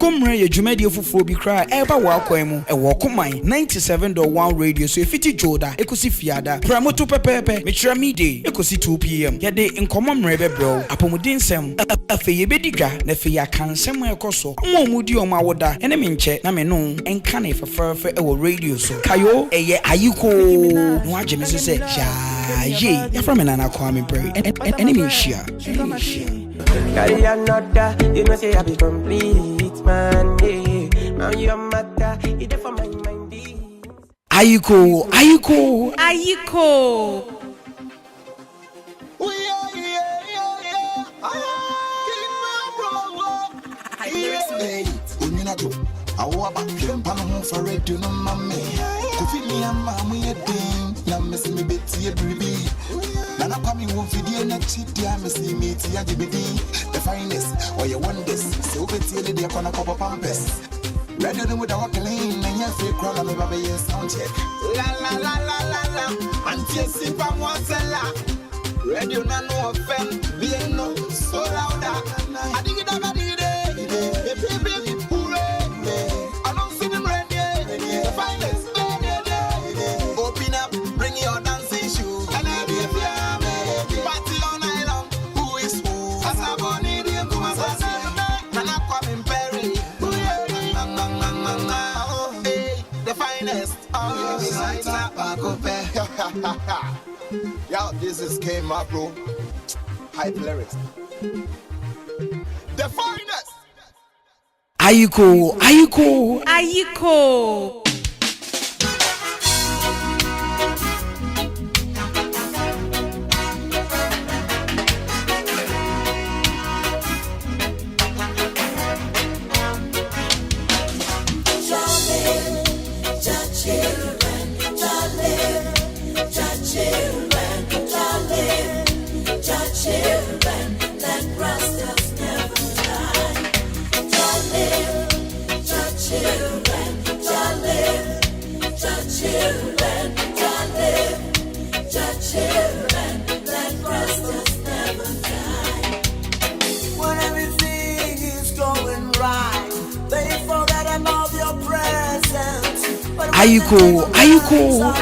Komre ye dwumadi fufuo bi kra eba wo akwan mu e wo koman 97.1 radio so efiti joda ekosi fiada pramoto pepepe mechira mide ekosi 2 pm yede nkomom mrebe bro apomudensem afeye bedigwa na afeye akansem ekoso omomudi omawoda ene menche na me no enka na feferfe e wo radio so kayo eye ayiko no agye me se ye ya from me nana kwa me pray enemy share carry another, you know say I be complete, man, yeah. Now you matter, you there for my mind. Ayiko. I walk back here, I'm for it, you know, mammy. Coffee me and mammy, a thing. Now, Miss me, Betty, a baby. Nana coming one video, not cheap, dear, Miss me, the finest, or your wonders. So, Betty, they're gonna pop up pampers. Rather than with our clean, and your fake crowd of a baby sound check. La la la la la la, until sip and once a la. Radio no offense, being no so louder. I think it ever did it. Open up, bring your dancing shoes. And party all night long. Who is who? Asaboni, the Perry. The finest. Yo, this is K-Ma, bro. Hype lyrics. The finest. Ayiko.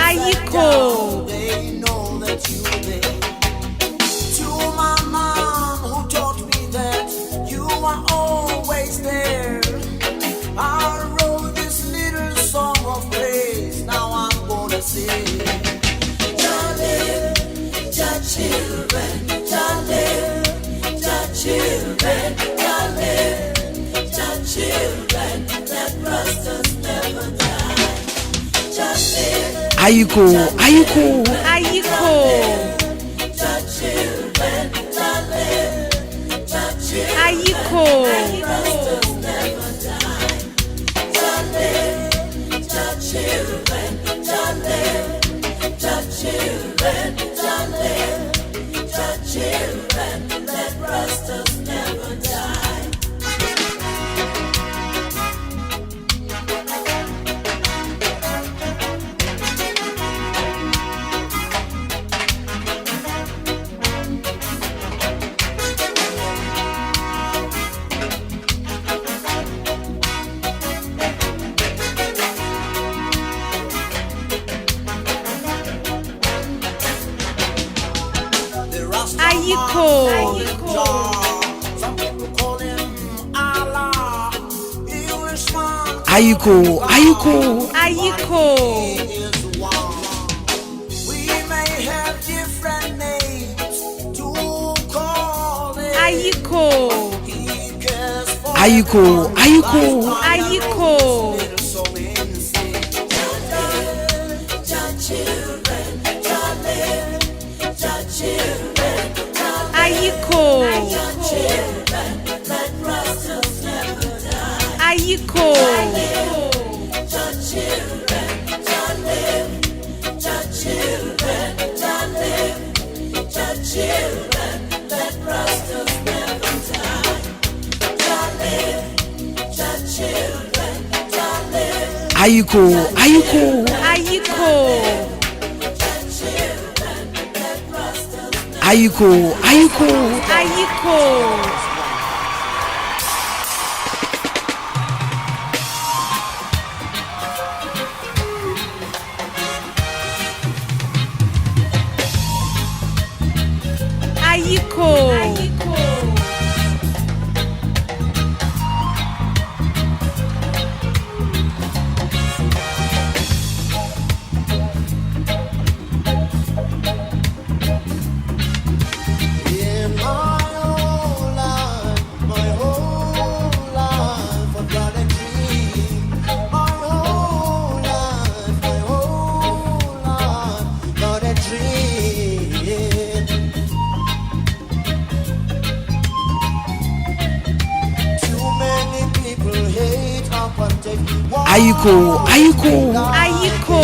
Ayiko. They know that you there. To my mom who taught me that you are always there. I wrote this little song of praise. Now I'm gonna sing. Children, let rusters never die. Ayiko. Some people call him Allah. Englishman. Ayiko. Is one. We may have different names to call him. He cares for Ayiko. little soul instinct. Ayiko.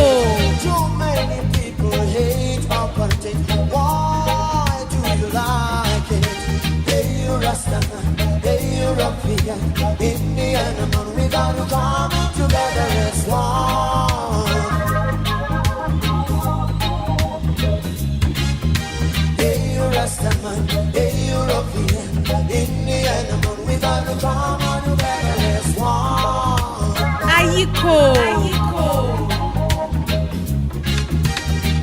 Too many people hate our content. Why do you like it? Hey, you Rastaman, hey, European, Indian, man, we gotta come together as one. Hey, you Rastaman, hey, European, Indian, man, we gotta come together as one. Ayiko.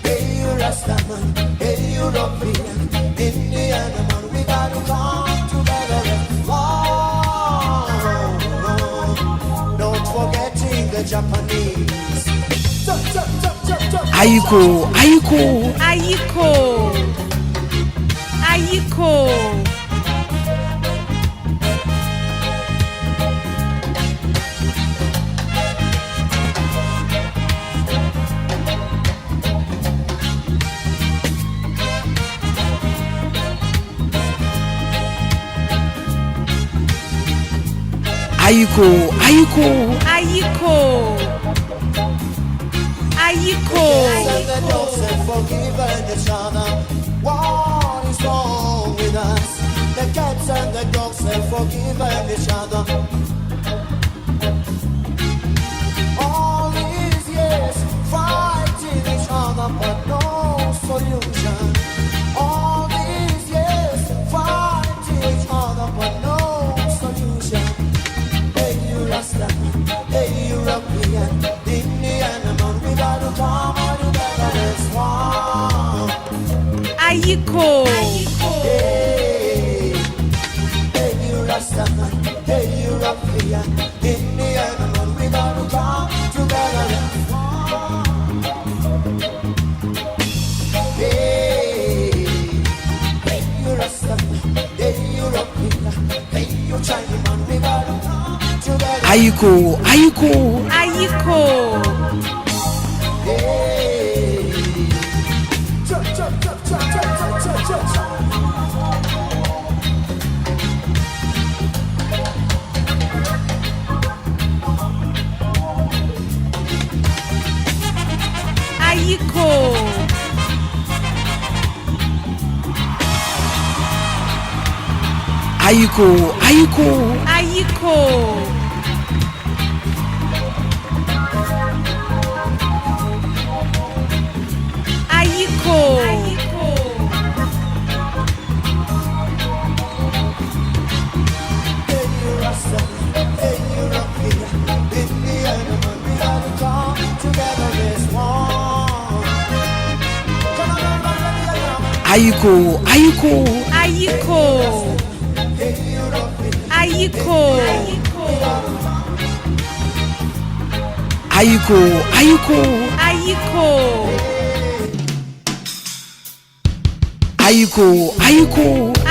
Hey, you Rastaman, hey, European, Indian, man, we gotta come together as one. Don't forgetting the Japanese. Ayiko. And the dogs have forgiven each other. What is wrong with us? The cats and the dogs have forgiven each other. All these years fighting each other, but no solution. All these years fighting each other, but no solution. Hey, you Rasta, hey, European, Indian, man, we gotta come together as one. Ayiko. Hey, hey, you Rasta, hey, European, Indian, man, we gotta come together as one. Hey, hey, you Rasta, hey, European, hey, you China, man, we gotta come together. Ayiko. Hey, chop, chop, chop, chop, chop, chop, chop, chop. Hey, you Rasta, hey, European, Indian, man, we gotta come together as one. Come on, Ayiko. hey, European,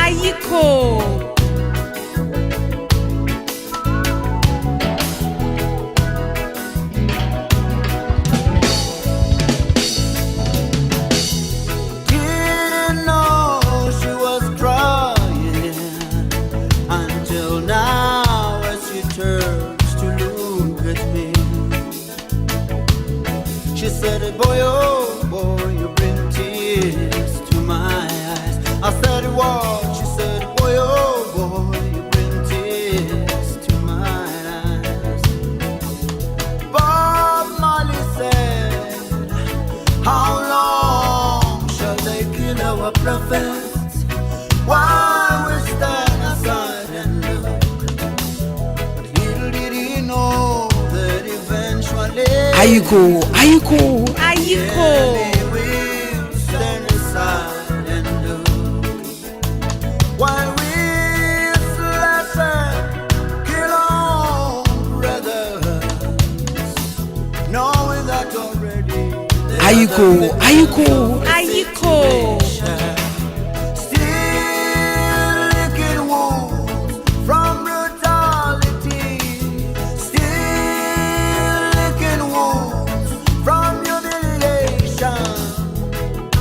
Ayiko. didn't know she was crying until now as she turns to look at me. She said, boy, oh boy, you bring tears to my eyes. I said, what? She said, boy, oh boy, you bring tears to my eyes. Bob Marley said, how long shall they kill our prophets? Why we stand aside and look? But little did he know that eventually Ayiko. they will stand aside and look. While we slash and kill our brothers, knowing that already Ayiko. still licking wounds from brutality, still licking wounds from humiliation.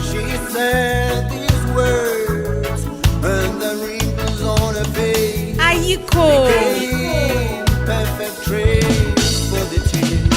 She said these words, and the wrinkles on her face became perfect trace for the tears.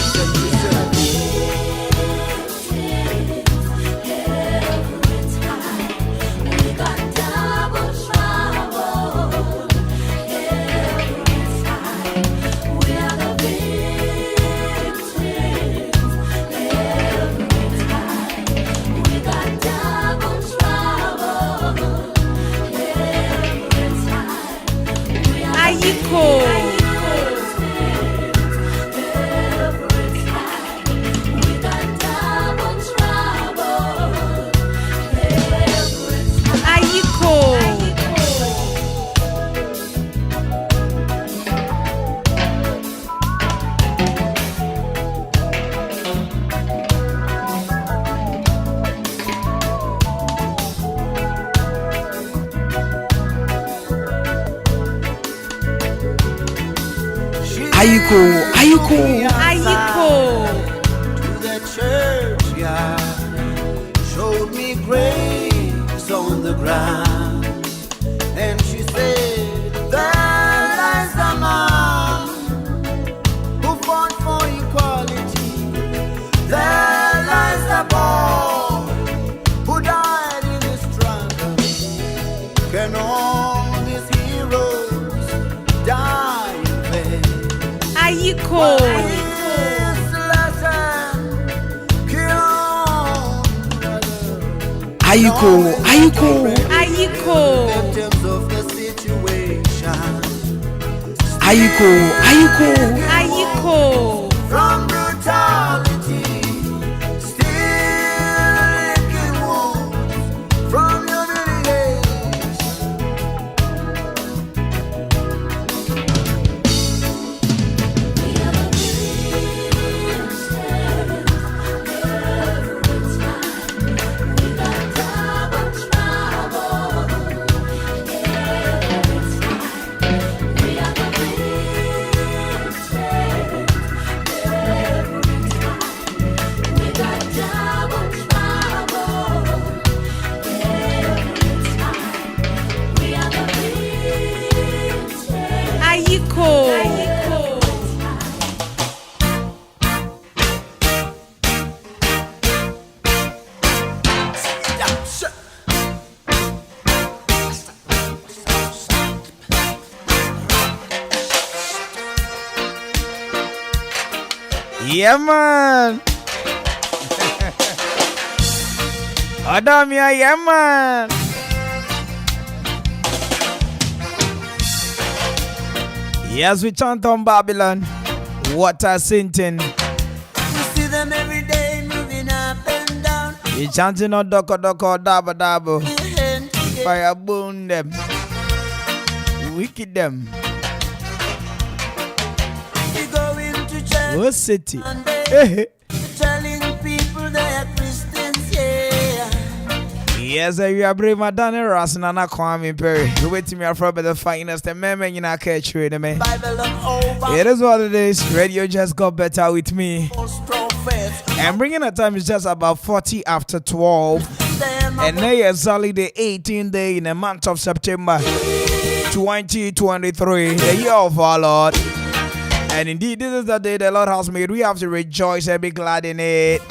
Ayiko, Ayiko, Ayiko. To the churchyard, showed me graves on the ground, and she said, "There lies a man who fought for equality. There lies a boy who died in the struggle. Can all these heroes die in vain?" Ayiko. This lesson killed brother. Ayiko, Ayiko, Ayiko. In terms of the situation, Ayiko, Ayiko, Ayiko. from brutality, still licking wounds from humiliation. Ayiko. yeah man. Adamia, yeah man. Yes, we chant on Babylon. What a sinting. We see them every day moving up and down. You chanting on doko doko dabo dabo. Hand together. Fire burn them. Wicked them. We go into church What city? Sunday, Eh, telling people they are Christians, yeah. yes, you are brave, Madonna Rasnana Kwame Perry. You wait to me for the finest and men in our catch with me. Bible of over. It is what it is. Radio just got better with me. False prophets. And bringing the time is just about 40 after 12. Them And now is only the 18th day in the month of September 2023, the year of our Lord. And indeed, this is the day the Lord has made. We have to rejoice and be glad in it.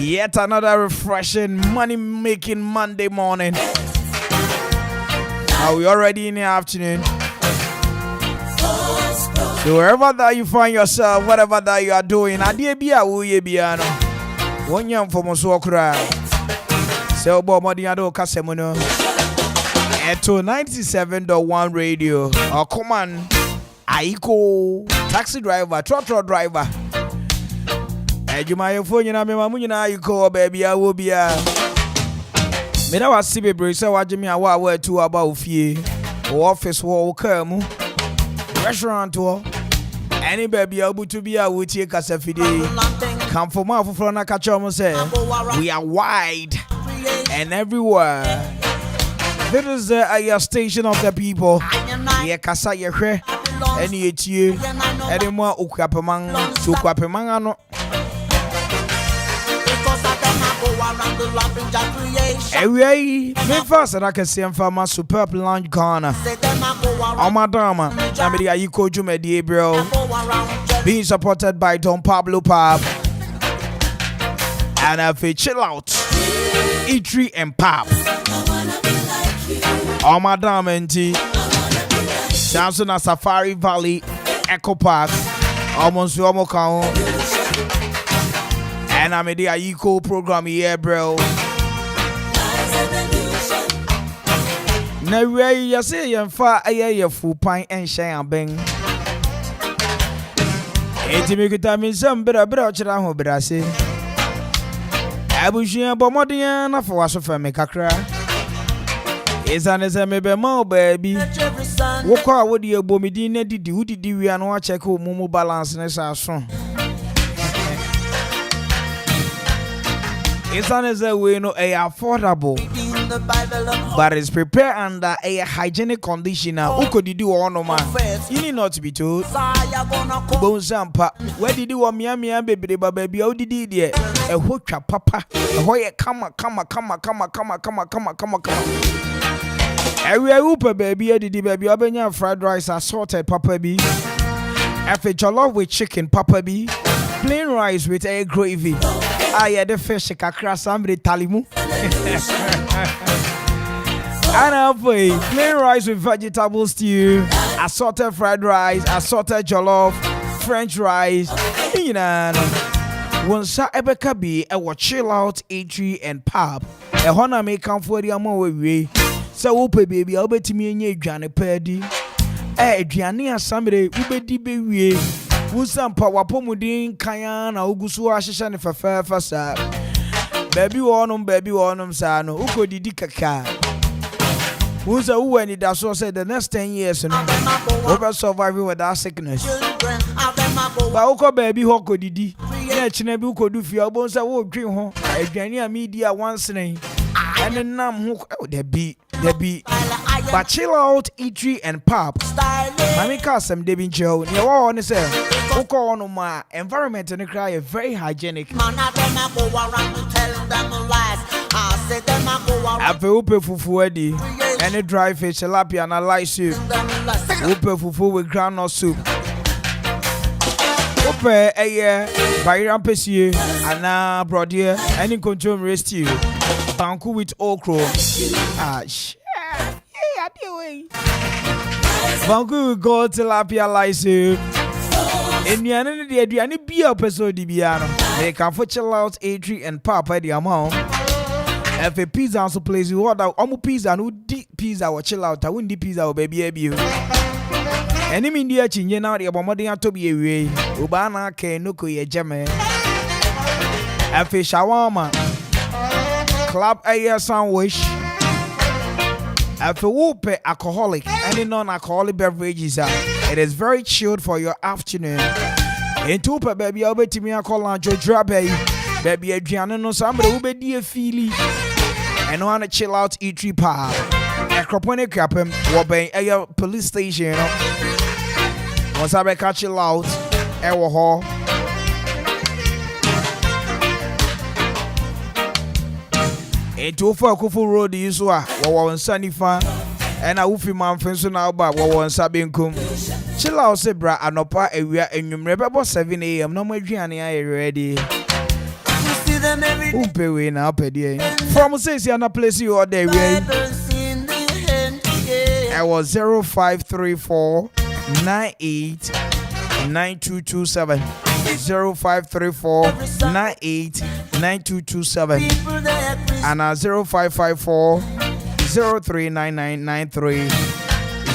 Yet another refreshing, money-making Monday morning. Are we already in the afternoon? So wherever that you find yourself, whatever that you are doing, adie bia wo ye bia no. Wonya mfomo so okra. Se obo modi ado kasemu no. Eto 97.1 radio. Oh, come on. Ayiko. Taxi driver, trotro driver. Ejuma yefo nyina me mamu nyina ayiko baby awo bia. Me da wasi bebre se wagye me awa awa tu aba ofie. Office wo kamu. Restaurant wo. Any baby abutu bia wo tie kasafide. Come for more for na catch on say. We are wide and everywhere. This is a station of the people. Ye kasa ye hwe. Any etie. Any more ukwapeman. Ukwapeman ano. Away, me first and I can see my superb lunch corner. Oh, madama, Namidi Ayiko Jumedi, bro. Being supported by Don Pablo Pab. And if you chill out, Eatery and Pab. Oh, madama, and tea. Samson at Safari Valley, Echo Park. Almost Yomo. And I'm in the Ayiko program here, bro. Now, where you say you're far a full pint and shine bang. It's me good time in some better home, but I say. I wish you about more than for us of make a cry. It's an as I may be more, baby. Walk out with your bomidine, did you do and watch check home Mumu balance in our song. It's an as a way no a affordable. in the Bible and but it's prepared under a hygienic condition. Uko didi wa ono man. You need not to be told. Messiah gonna come. Bon sampa. Where did you want me baby baby? How did it there? A hocha papa. A hoya come. Every upa baby, did baby, Albania fried rice assorted papa B. After jollof with chicken papa B. Plain rice with egg gravy. I had the fish kakra somebody talimu. And I'll play plain rice with vegetable stew, assorted fried rice, assorted jollof, French rice. You know, once I ever can be a chill out eatery and pub. A honor may come for the amount. So, open baby, I'll bet me in your Johnny Paddy. Eh, Gianni, somebody, Ubedi baby. Wusam power pomudin, Kayana, Ugusu Ashan for fair facade. Baby, one son, Uko didi kaka. Who's a who and it does so said the next 10 years and over surviving without sickness. But Uko baby, Hoko didi. Yeah, Chinebu could do for your bones. I will dream home. A Gania media once name. And then now, there be. But chill out, eatery and pub. Mammy Cassim, Devin Joe, you all on the same. Uko on my environment and cry a very hygienic. Ape upe fufu edi, any dry fish, tilapia and a light soup. Upe fufu with groundnut soup. Upe bayram pesi, ana brodier, any control rest you. Banku with okra. Banku with gold tilapia light soup. And you are the Adriani be a person di biano. They can for chill out, eatery and pub at the amount. If a pizza also plays you order almost pizza and deep pizza or chill out, I wouldn't pizza or baby. And in India, changing out the Bombardier to be away. Ubana can no ye jame. If a shawarma, club a sandwich. If a whoop alcoholic, any non-alcoholic beverages, it is very chilled for your afternoon. In Tupa, baby, I'll bet me a call on Joe Drabe. Baby, Adriana, no somebody who be dear feely. And want to chill out, eatery pub. A croponic capem, wobbing a police station. Once I catch chill out, our hall. In Tufa Kufu Road, you saw, or sunny fan, and a woofy man fence now, but one sabinkum. Chill out, Sebra, and Opa area, and you remember 7 a.m. No more Gianni, I ready. Who pay way now, Peddy? From says you are place you all day. I was 0534 98 9227 0534 98 9227 and 0554 039993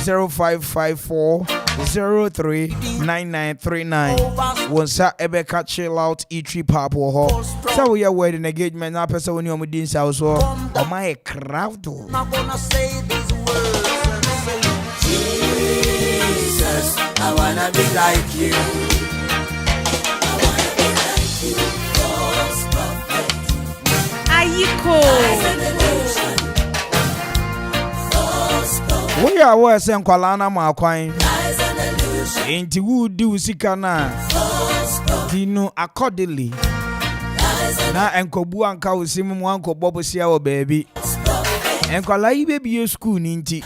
0554 039939. Once I ever catch chill out eatery pop or so we are wedding engagement now person when you're within house or my crowd. I'm gonna say these words and say, Jesus, I wanna be like you. Ayiko. We are worse than Kualana Marquine. Ain't you do Sikana? Dino accordingly. Na enkobu anka usimu mwanko bobo siya o baby. Enkola yi baby yo school ninti.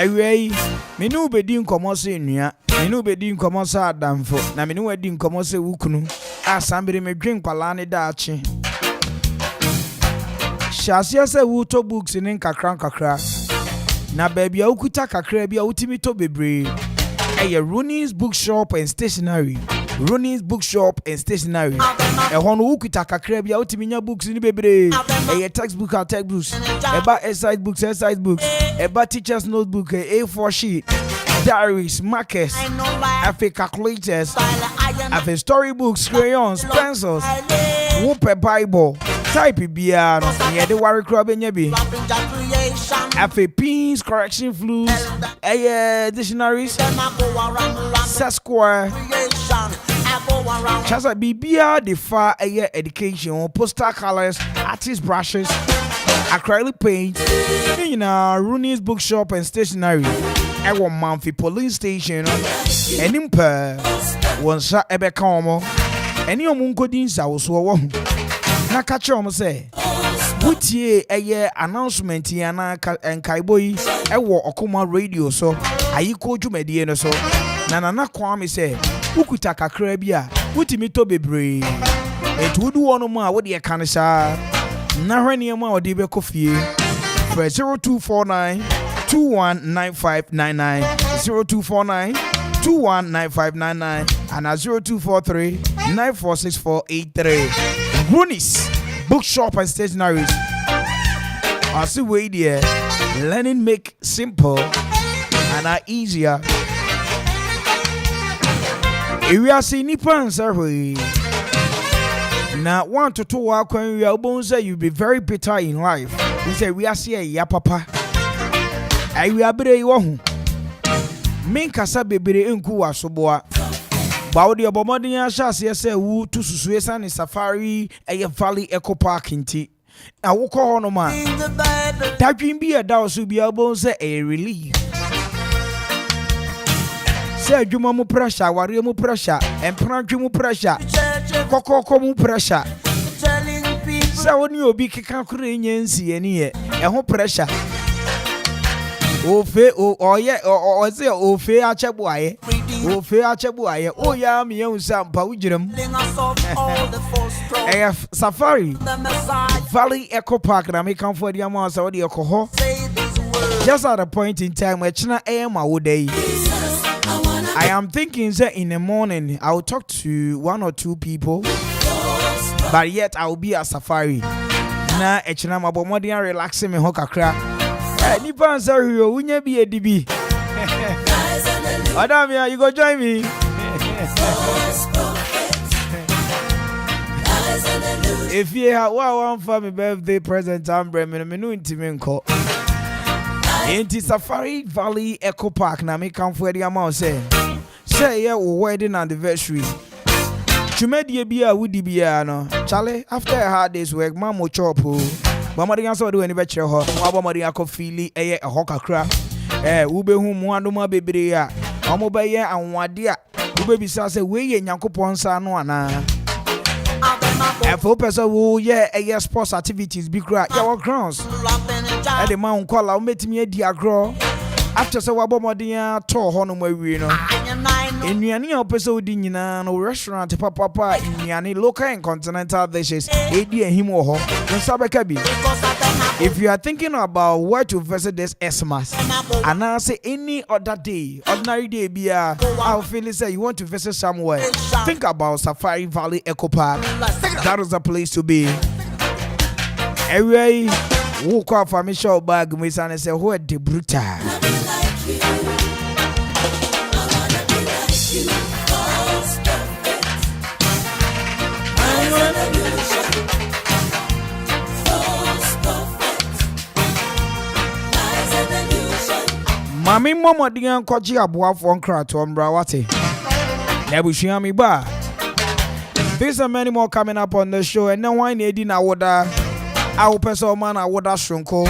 Ewe minu bedi nkomo se nua. Minu bedi nkomo se adamfo. Na minu wedi nkomo se wukunu. Asambere medwen kwala ne daachi. Shasia se wuto books ni nkakra. Na baby a ukuta kakra bia utimi to bebre. Eye Rooney's bookshop and stationery. Rooney's bookshop and stationery. Hono ukuta kakra bia utimi nya books ni bebre. Eye textbook and textbooks. Eba exercise books. Eba teacher's notebook, A4 sheet, diaries, markers, afe calculators, afe storybooks, crayons, pencils, whoop Bible, type bia no. Ye de worry crab enye afe pins, correction flues, dictionaries, set square. Chasa bibia de far education, poster colors, artist brushes, Acrylic paint, Rooney's bookshop and stationery. Ewo Manfi police station. Enimpa one shot ebe como. Eni omunkodin sa wo so wo. Na ka kire omo say. Wutie eye announcement ya na enkaibo yi ewo Okuma radio so. Ayiko dwumedie no so. Na Kwame say. Ukuta kakra bia. Wutimi to bebre. Etudu wono mu a wo de ka ne sha. Na hwene mu a wo de be kofie. For 0249 219599 0249 219599 and 0243 946483. Rooney's bookshop and stationaries. I see way there. Learning make simple and easier. If we are seeing nippons, now 1 to 2 hours when you are say you'll be very bitter in life. We say we are seeing ya papa. I will be you. Min kasa bebere enku wasoboa. Baudi obomodi ya shasi say wu to susuesa ni safari valley eco park nti. Na woko hono ma. Dadwin bi eda oso bi abon say a relief. Say adwuma mu pressure, ware mu pressure, empranadwe mu pressure. Kokoko mu pressure. Say oni obi keka kure nyansi eni ye. Eho pressure. Ofe say ofe achebuaye. Ofe achebuaye. O ya mi ensa mpa ujirem. Safari Valley Eco Park na me come for the amount so the alcohol. Just at a point in time where China am day. I am thinking that in the morning I will talk to 1 or 2 people, but yet I will be at safari. Na China mabomodi and relaxing me hokakra. Nipan sorry, you be a DB. Adamia, you go join me. If you have one for my birthday present, I'm bringing me new intimate. Into Safari Valley Eco Park, na me come for the amount say yeah, wedding anniversary. Chumedi be a woody be no. Charlie, after a hard day's work, Mamo chop. Mama didn't so do any better. Mama didn't feel a hawker crap. Ube whom one do my baby. I'm over here and one dear. Ube be say, we and Yankopon San Wana. For person who sports activities be great. Your grounds. At the Mount Call, met me a dear girl. After so Wabomodia tour honor we know. In Yanni episode in no restaurant, Papa in Yanni local and continental dishes, AD and him or her. If you are thinking about where to visit this Xmas, and I say any other day, ordinary day, be I'll feel say you want to visit somewhere. Think about Safari Valley Eco Park. That is the place to be. Anyway, woke up from a short bag, Miss Anne say, who are the brutal? Mami Momo Dian Koji Abua for Krato on Brawati. Nebushami Bar. There's a many more coming up on the show, and no one needing a water. Our person man, a water shrunko.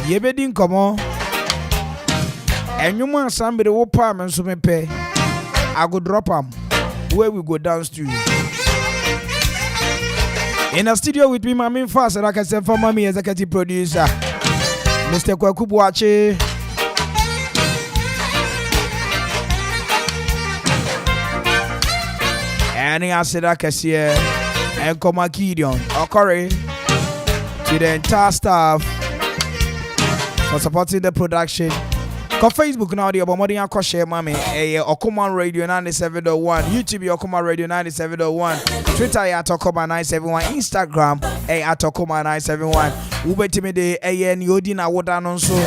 Yebedin come on. And you want somebody who palm and some pay. I go drop them where we go downstream. In a studio with me, Mami Fast, and I can send for Mami executive producer, Mr. Kwakubuache. And I said, I can see and come a Gideon or Corey to the entire staff for supporting the production. Go Facebook now, the Obamodi and Koshe Mami, Okuma Radio 97.1, YouTube Okuma Radio 97.1, Twitter at Okuma 971, Instagram at Okuma 971. Ubetimi de AN Yodina Wodanonso.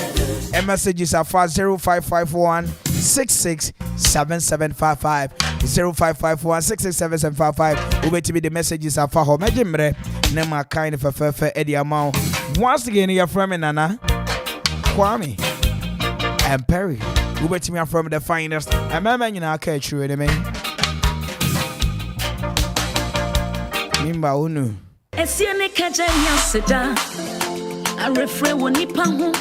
Messages are fast 0551 667755 0551 667755. Ubetimi the messages are for home. Majimre Nema kind of a fair Eddie amount. Once again, you're from Nana Kwame and Perry. Ubetimi from the finest. And my man, you know, catch you in a minute. Mimba Unu. Kajaya Seda, I refrain when nipa home.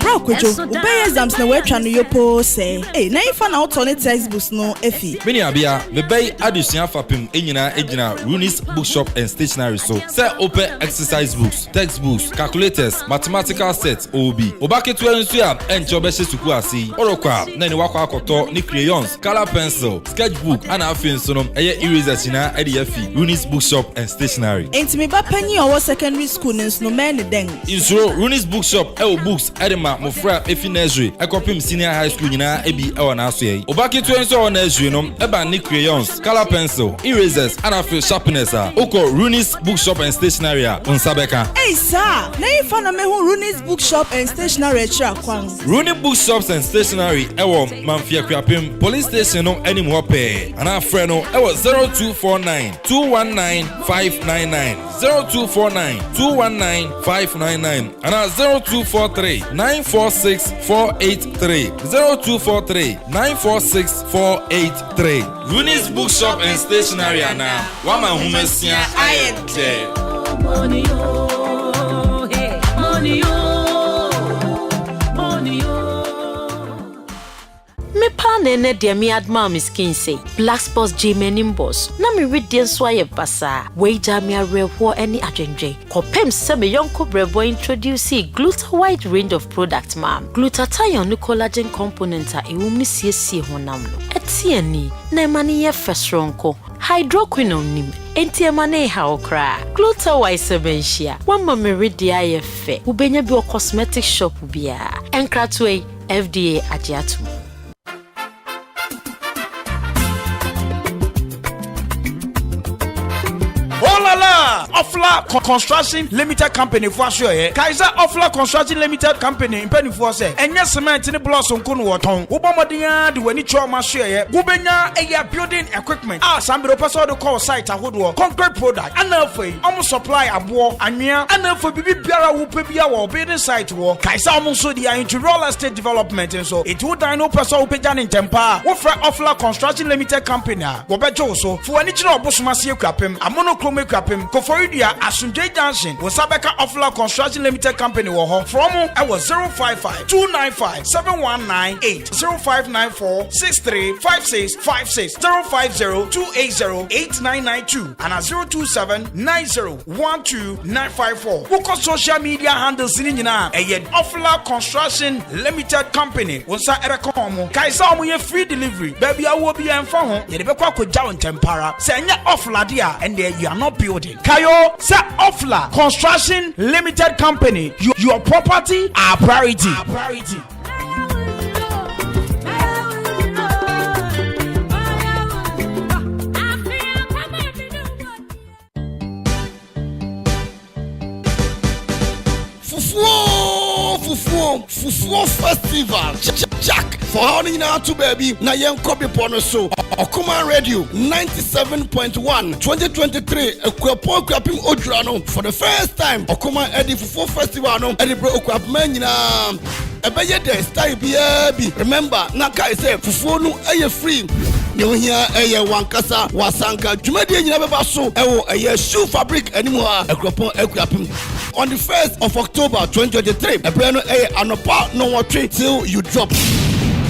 Bro, Kojo, obey exams na wetwa no yopo say. Hey, na ifa na alternate textbooks no efi. Many abia, me bay adusua fapim enyina ejina Runis Bookshop and Stationery so. Say open exercise books, textbooks, calculators, mathematical sets OB. Obaketu ensu ya enche obehye suku asi. Orokwa na ni wakwa akoto ni crayons, color pencil, sketchbook ana afin so no eye erasers na ede yafi Runis Bookshop and Stationery. Enti me ba panyi owo secondary school nso no men den. Insuro Runis Bookshop e books edema mofra efi nursery ekopim senior high school nyina ebi ewa na aso yi obaketu enso on nursery no eba ni crayons color pencil erasers and afi sharpeners oko Runis Bookshop and Stationery unsabeka Hey sir, na ifa na me hu Runis Bookshop and Stationery tra kwan. Runis Bookshops and Stationery ewo Mamfia Kwapim police station no anim hope ana afre no ewo 0249 219 599 0249 219 599 ana 0243 946 483 0243 946 483 Runis Bookshop and Stationery na wama humesia ayente Money, oh, hey, money, oh, money, oh. Me pa nene de mi adma miskin say Black Sports J-Menim boss na me read den so aye basa we ja me arewo any adwenje kopem se me yonko brebo introduce Gluta-Wide range of product mam glutathione no collagen component a ewum ni siesie honam no etiani na mani ye fesronko hydroquinone nim enti emane ha okra Gluta-Wide sebenshia wamma me read de aye fe ubenya bi o cosmetic shop bia enkratwe FDA agiatu. Ofla Construction Limited Company for sure. Kaiser Ofla Construction Limited Company in penny for say. Enya cement ni blossom kunu woton. Ubomodia de wani choma share. Gubenya eya building equipment. Sambiro person do call site ahodo. Concrete product. Anafei omo supply abo anwea. Anafei bibi biara wo pebia wo building site wo. Kaiser omo so dia into real estate development and so. It would dino person wo peja ni tempa. Wo fra Ofla Construction Limited Company. Wo bejo so. Fu ani chira obosoma sie kwapem. Amonochrome kwapem. Koforidia Asunjay Junction was Sabeka Ofla Construction Limited Company from I was 055 295 7198 0594 635656 050 280 8992 and 027 90 954. Book on social media handles in Ofla Construction Limited Company was Erekomo Kaiser we free delivery baby I will be in phone Yebekwa ko down tempara senya Ofla dia and there you are not building Kayo sa Ofla Construction Limited Company. Your property, our priority. Our priority. Fufuo Festival Jack for how now to baby na yen copy pono so Okuma Radio 97.1 2023 ekwapo kwapim odrano for the first time Okuma Edi Fufuo Festival no Edi bro okwapman nyina ebeye dey style bi remember na kai say fufuo no eye free you hear eye wankasa wasanka dwumade nyina beba so ewo eye shoe fabric animo a ekwapo ekwapim on the 1st of October 2023 ebrano anopa no watwe till you drop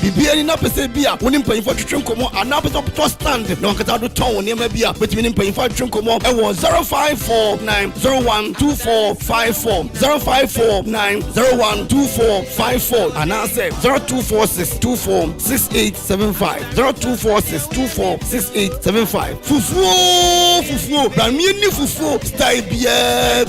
Bibi na pese bia woni mpanyifo twetwe nkomo ana pese to stand na wankata do ton ne ma bia betimi ne mpanyifo twetwe nkomo ewo 0549012454 0549012454 ana say 0246246875 0246246875 fufuo bramie ni fufuo style bia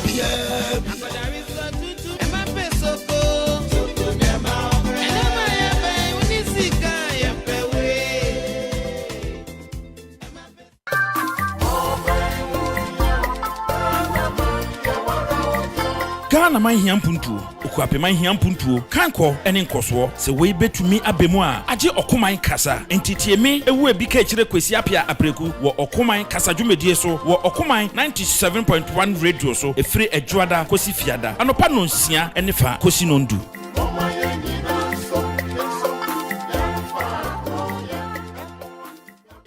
Ghana man hiam puntuo okuape man hiam puntuo kanko ene nkoso se we betumi abemu a age okoman kasa entitie me ewu ebi ka kire kwesi apia apreku wo okoman kasa dwumedie so wo okoman 97.1 radio so efire adwada kosi fiada anopa no nsia ene fa kosi no ndu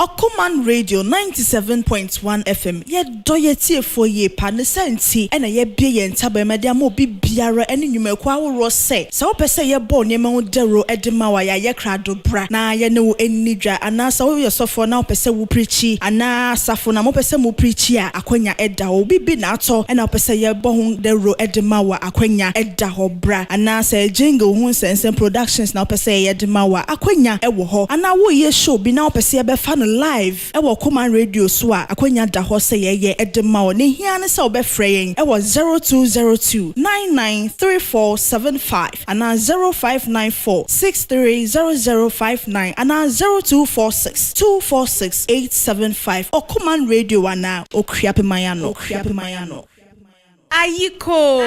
Okuman Radio 97.1 FM. Ye doye tie for ye pa ne senti ena ye bie ye ntaba media mo bi biara ene nwumekwa wo se. Sa wo pese ye bo ne ma wo dero edema wa ya ye krado bra. Na ye ne wo enidwa ana sa wo ye sofo na wo pese wo preachi ana safo na mo pese mo preachi a akwanya eda wo bibi na ato ena wo pese ye bo ho dero edema wa akwanya eda ho bra. Ana sa jingle ho sense productions na wo pese ye edema wa akwanya ewo ho. Ana wo ye show bi na wo pese ye be fa live ewo Okuman Radio so a akwanya da ho se ye edema o ne hia ne se obefre yen ewo 0202 993475 ana 0594630059 ana 0246 246875 Okuman Radio ana okriape mayano Ayiko.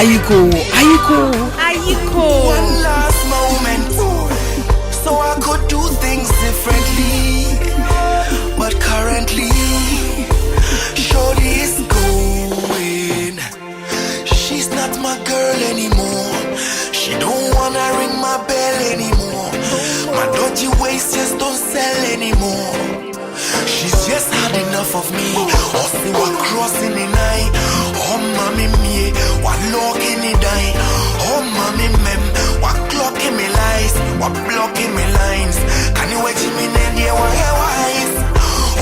Ayiko. One last moment, so I could do things differently. But currently, shorty is going. She's not my girl anymore. She don't wanna ring my bell anymore. My dirty waist just don't sell anymore. She's just had enough of me. Also, we're crossing the night. Oh, mommy, me, what locking the die? Oh, mommy, mem, what clocking me lies? What blocking me lines? Can you wait me in there? Wise?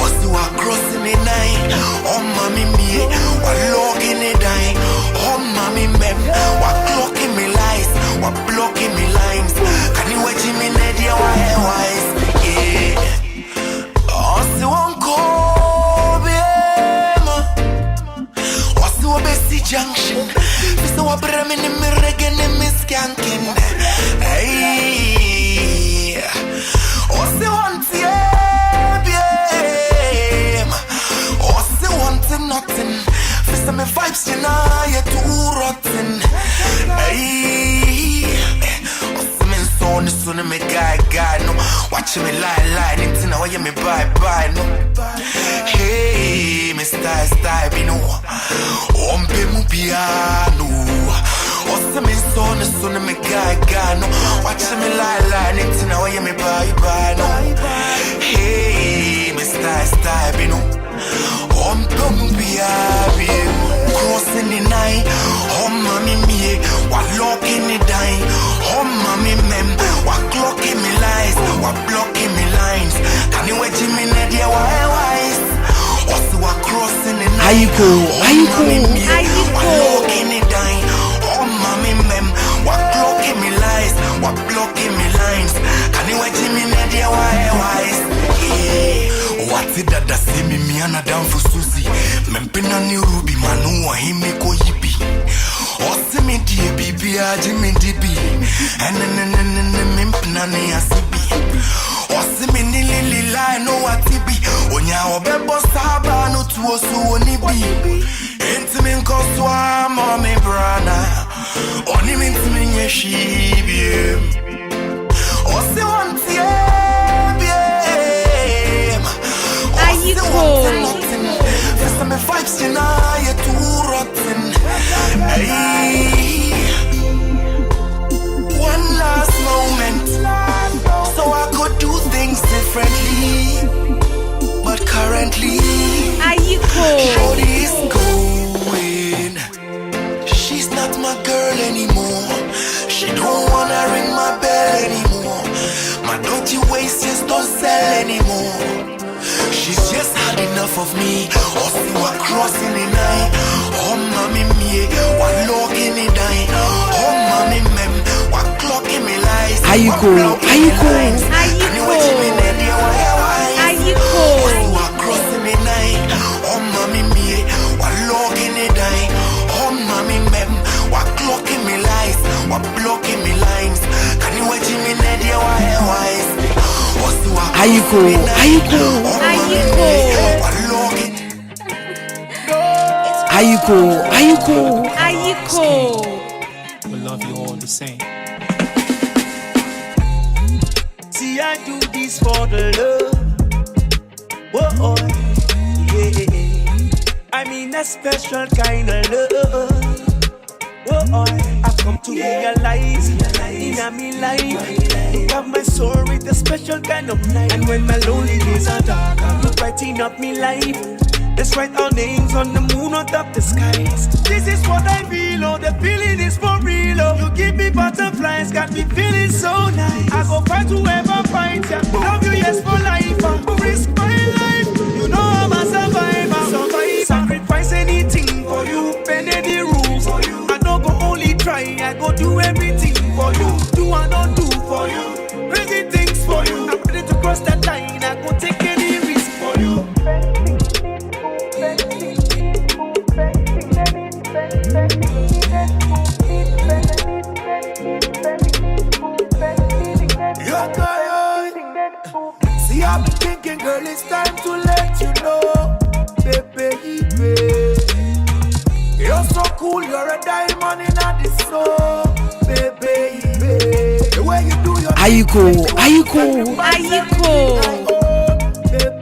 Also, we're crossing the night. Oh, mommy, me, what locking the die? Oh, mommy, mem, what clocking me lies? What blocking me lines? Can you wait me in there? Wise? Yeah. Also, junction. This is what I'm in the mirror again and Miss Kankin. Hey, what's the one to what's the one to nothing? This is my vibes, you know, you're too rotten. Hey, what's the man son, the son of me guy, no. Watch me lie, it's now you me bye, no. Hey, style, you know. Ompe mu piano. What's the son of me guy, no. Watch me lie, it's now you me bye, no. Hey, style, you know. Ompe mu piano. Crossing the night. Oh, mommy, me, what locking the dime. Oh, mommy, mem, what clocking me lies. What blocking me lines. Can you wait me in there? Wise? Also, we're crossing the night. Ayiko. What locking the dime. Oh, mommy, mem, what clocking me lies. What blocking me lines. Can you wait me in there? Wise? Yeah. What's it that see me and a down for Susie? Mempina ni ruby manu wa hime ko yibi. Ose me die bibi aji me dibi. Mempina ni asibi. Ose me ni lila no watibi. Onya obebo saba no tuosu onibi. Enti me nkoswa mommy brana. Oni me enti me nyeshibi. Ose wanti First my vibes, you know, you're too rotten. Hey, one last moment, so I could do things differently. But currently, shorty is going. She's not my girl anymore. She don't wanna ring my bell anymore. My dirty waist just don't sell anymore. She's just had enough of me. Also, we're crossing the night. Oh, mommy, me, what locking the night. Oh, mommy, mem, what clocking me lies. Ayiko. Also, we're crossing the night. Oh, mommy, me, what locking the night. Oh, mommy, mem, what clocking me lies. What blocking me lines. Can you watch me in there? Wise? Ayiko. We love you all the same. See, I do this for the love. Whoa, yeah. I mean a special kind of love. Whoa, I've come to realize in my life, you have my soul with a special kind of night. And when my lonely days are dark, you brighten up me life. Let's write our names on the moon on top the skies. This is what I feel, oh, the feeling is for real, oh. You give me butterflies, got me feeling so nice. I go fight whoever fights ya. Love you, yes, for life. Risk my life, you know I'm a survivor. Sacrifice anything for you, bend any rules for you. I don't go only try, I go do everything for you. Do I not do for you? Crazy things for you. I'm ready to cross that line, I go take any risk for you. See, I've been thinking, girl, it's time to let you know, baby. You're so cool, you're a diamond in a Ayiko.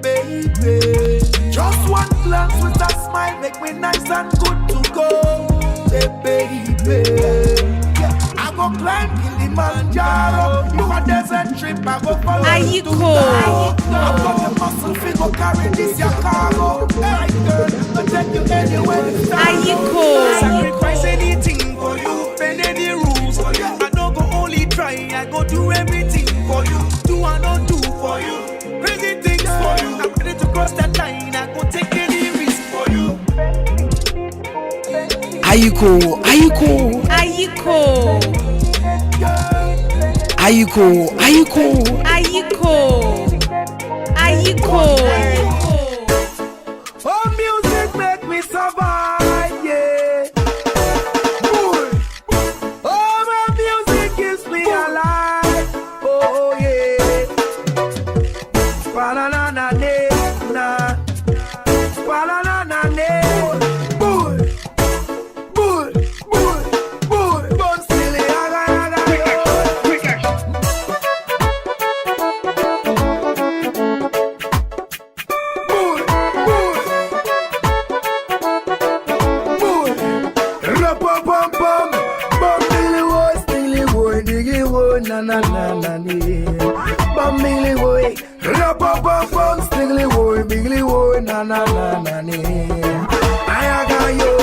Baby, just one glance with a smile make me nice and good to go. Baby, I go climb Kilimanjaro. You a desert trip, I go follow you to go. I've got the muscle fit go carry this your cargo. Hey girl, I'll take you anywhere. Sacrifice anything for you, bend any rules for you. I don't go only try, I go do everything for you. Do I not do for you? Crazy things for you. I'm ready to cross that line, I go take any risk for you. Ayiko. Oh, music make me survive, yeah. Oh, my music keeps me alive. Oh, yeah. Ba-na-na-na-na, ba-na-na-na-na. Bun silly, aga. Bambili boy, rapapapam, stiggly boy, bigly boy, na. I got you,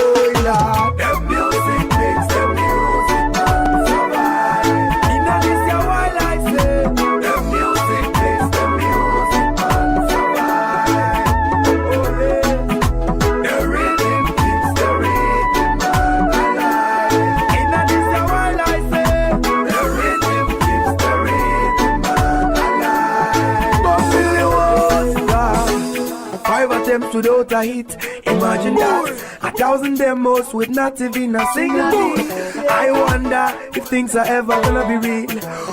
love. The music makes the music survive. In this your while I say, the music makes the music survive. Oh yeah, the rhythm keeps the rhythm alive. In this your while I say, the rhythm keeps the rhythm alive. 5 attempts without a hit. Imagine that. 1,000 demos with not even a single hit. I wonder if things are ever gonna be real.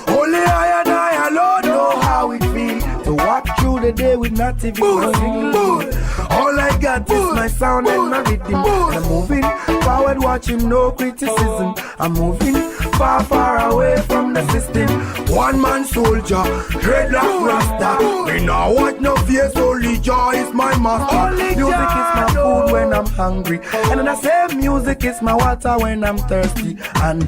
Only I and I alone know how it feels to walk through the day with not even a single hit. All I got is my sound and my rhythm. And I'm moving forward, watching no criticism. I'm moving far away from the system. One man soldier, dreadlock rasta. Me now want no fears, only joy is my master. Music is my food when I'm hungry, and then I say music is my water when I'm thirsty. And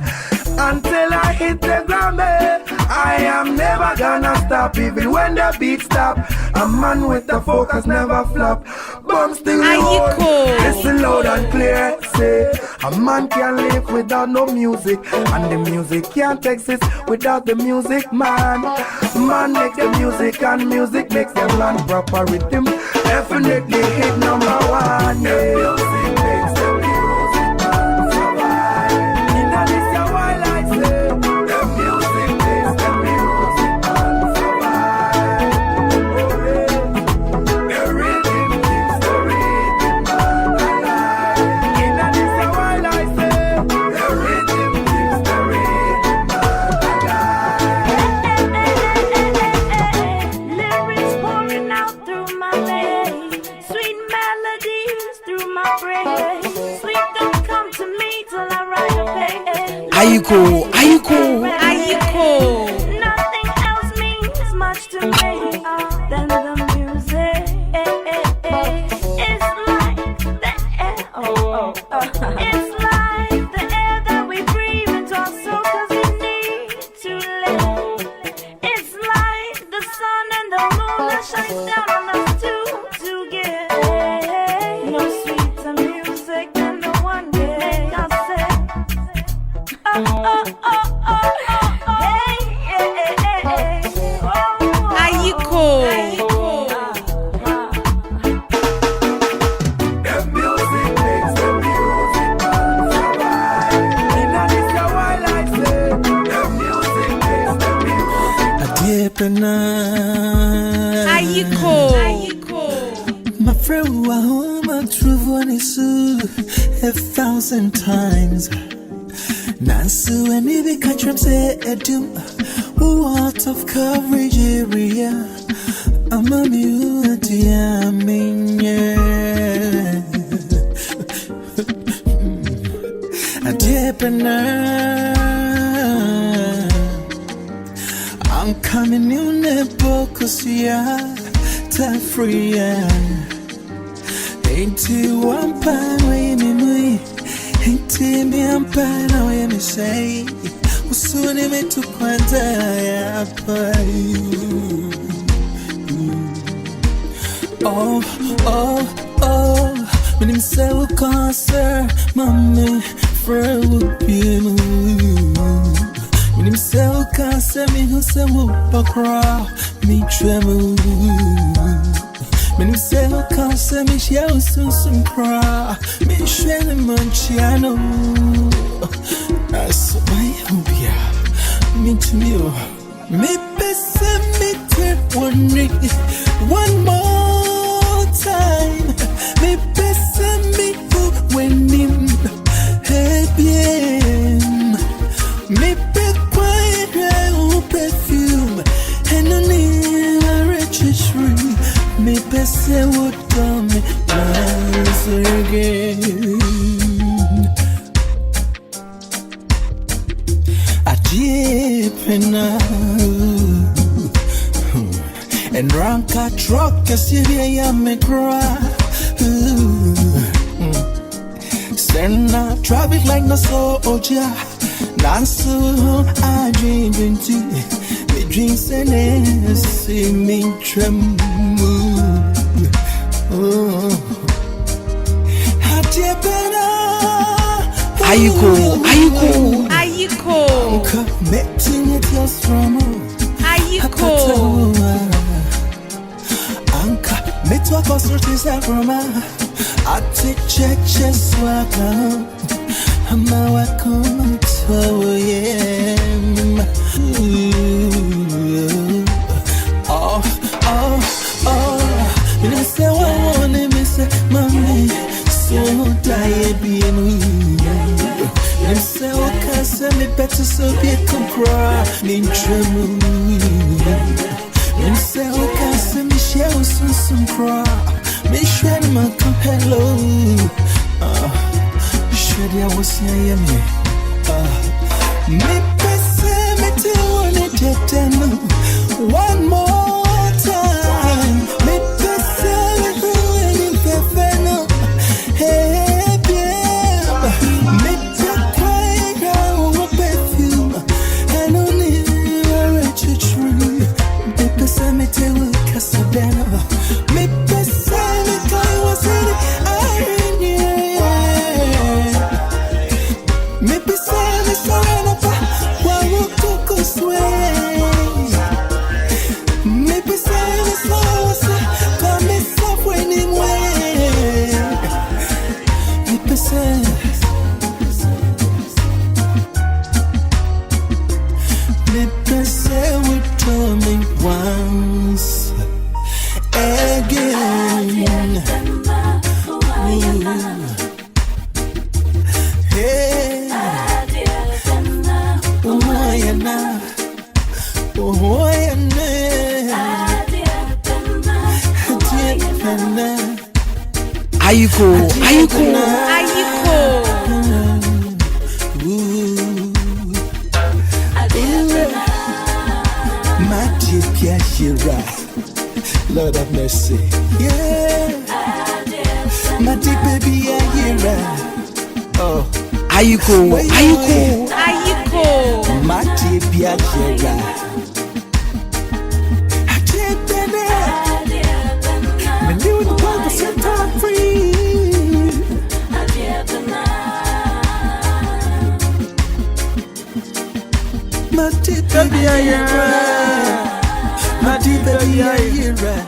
until I hit the ground, I am never gonna stop, even when the beat stop. A man with the focus never flop. Bum still loud, listen loud and clear. Say a man can't live without no music, and the music can't exist without the music man. Man makes the music, and music makes the land proper rhythm. Definitely hit number 1. Yeah. The music makes the music man survive. In this your while I say, the music makes the music man survive. Oh yeah, the rhythm keeps the rhythm man alive. In this your while I say, the rhythm keeps the rhythm man alive. Lyrics pouring out through my veins, sweet melodies through my brain. Sleep don't come to me till I write a page. Ayiko. Nothing else means much to me than the music. It's like the air. It's like the air that we breathe into our soul 'cause we need to live. It's like the sun and the moon that shines down on us to give. No sweeter music than the one that I say. The music makes the music man survive. In this your while I say, the music makes the music. My friend, I hold my true one is 1,000 times. Nansu and if you catch him say a doom, out of coverage area. I'm a beauty, I mean, yeah. A deep and I'm coming in the book, time free. Ain't you one pan way me? Ain't me I'm pan away me say. Soon I met to Quanta. Oh, when him say we cancer, mommy, friend would be when him say we cancer, me who say we bakra, me tremble. When him say we cancer, me share some cry, me share the manchiano. That's my hobby. Me to me, me best me take one more time. Me best me when him bien. Me be quiet perfume and only a registry. Me best would tell me once again. And rank a truck, as you hear me cry. Send traffic like no soldier. Dance I drink into me drinks and see me tremble. Ayiko. Committing it just from Ayiko. Anka, me to a constructive from I take churches welcome. I'm a welcome to him. Oh, you know, say, I want to miss it, mommy. So tired being with you say, okay, send me better so be come cry. Me tremble. You say, okay, send me share some cry. Me share my come hello. Share I was here, me. Me best me tell one more time. Me best hey. Me besame kai wasiri me besame sarana pa wa wuko sway me besame sawasa come software anyway me besame we told me once again. Hey, Ayiko. Lord have mercy. Yeah. My deep baby, I hear her. Oh. Ayiko. My deep baby, I hear her. I can't deny. Me knew the world was set up free. My deep baby, I hear her. My deep baby, I hear her.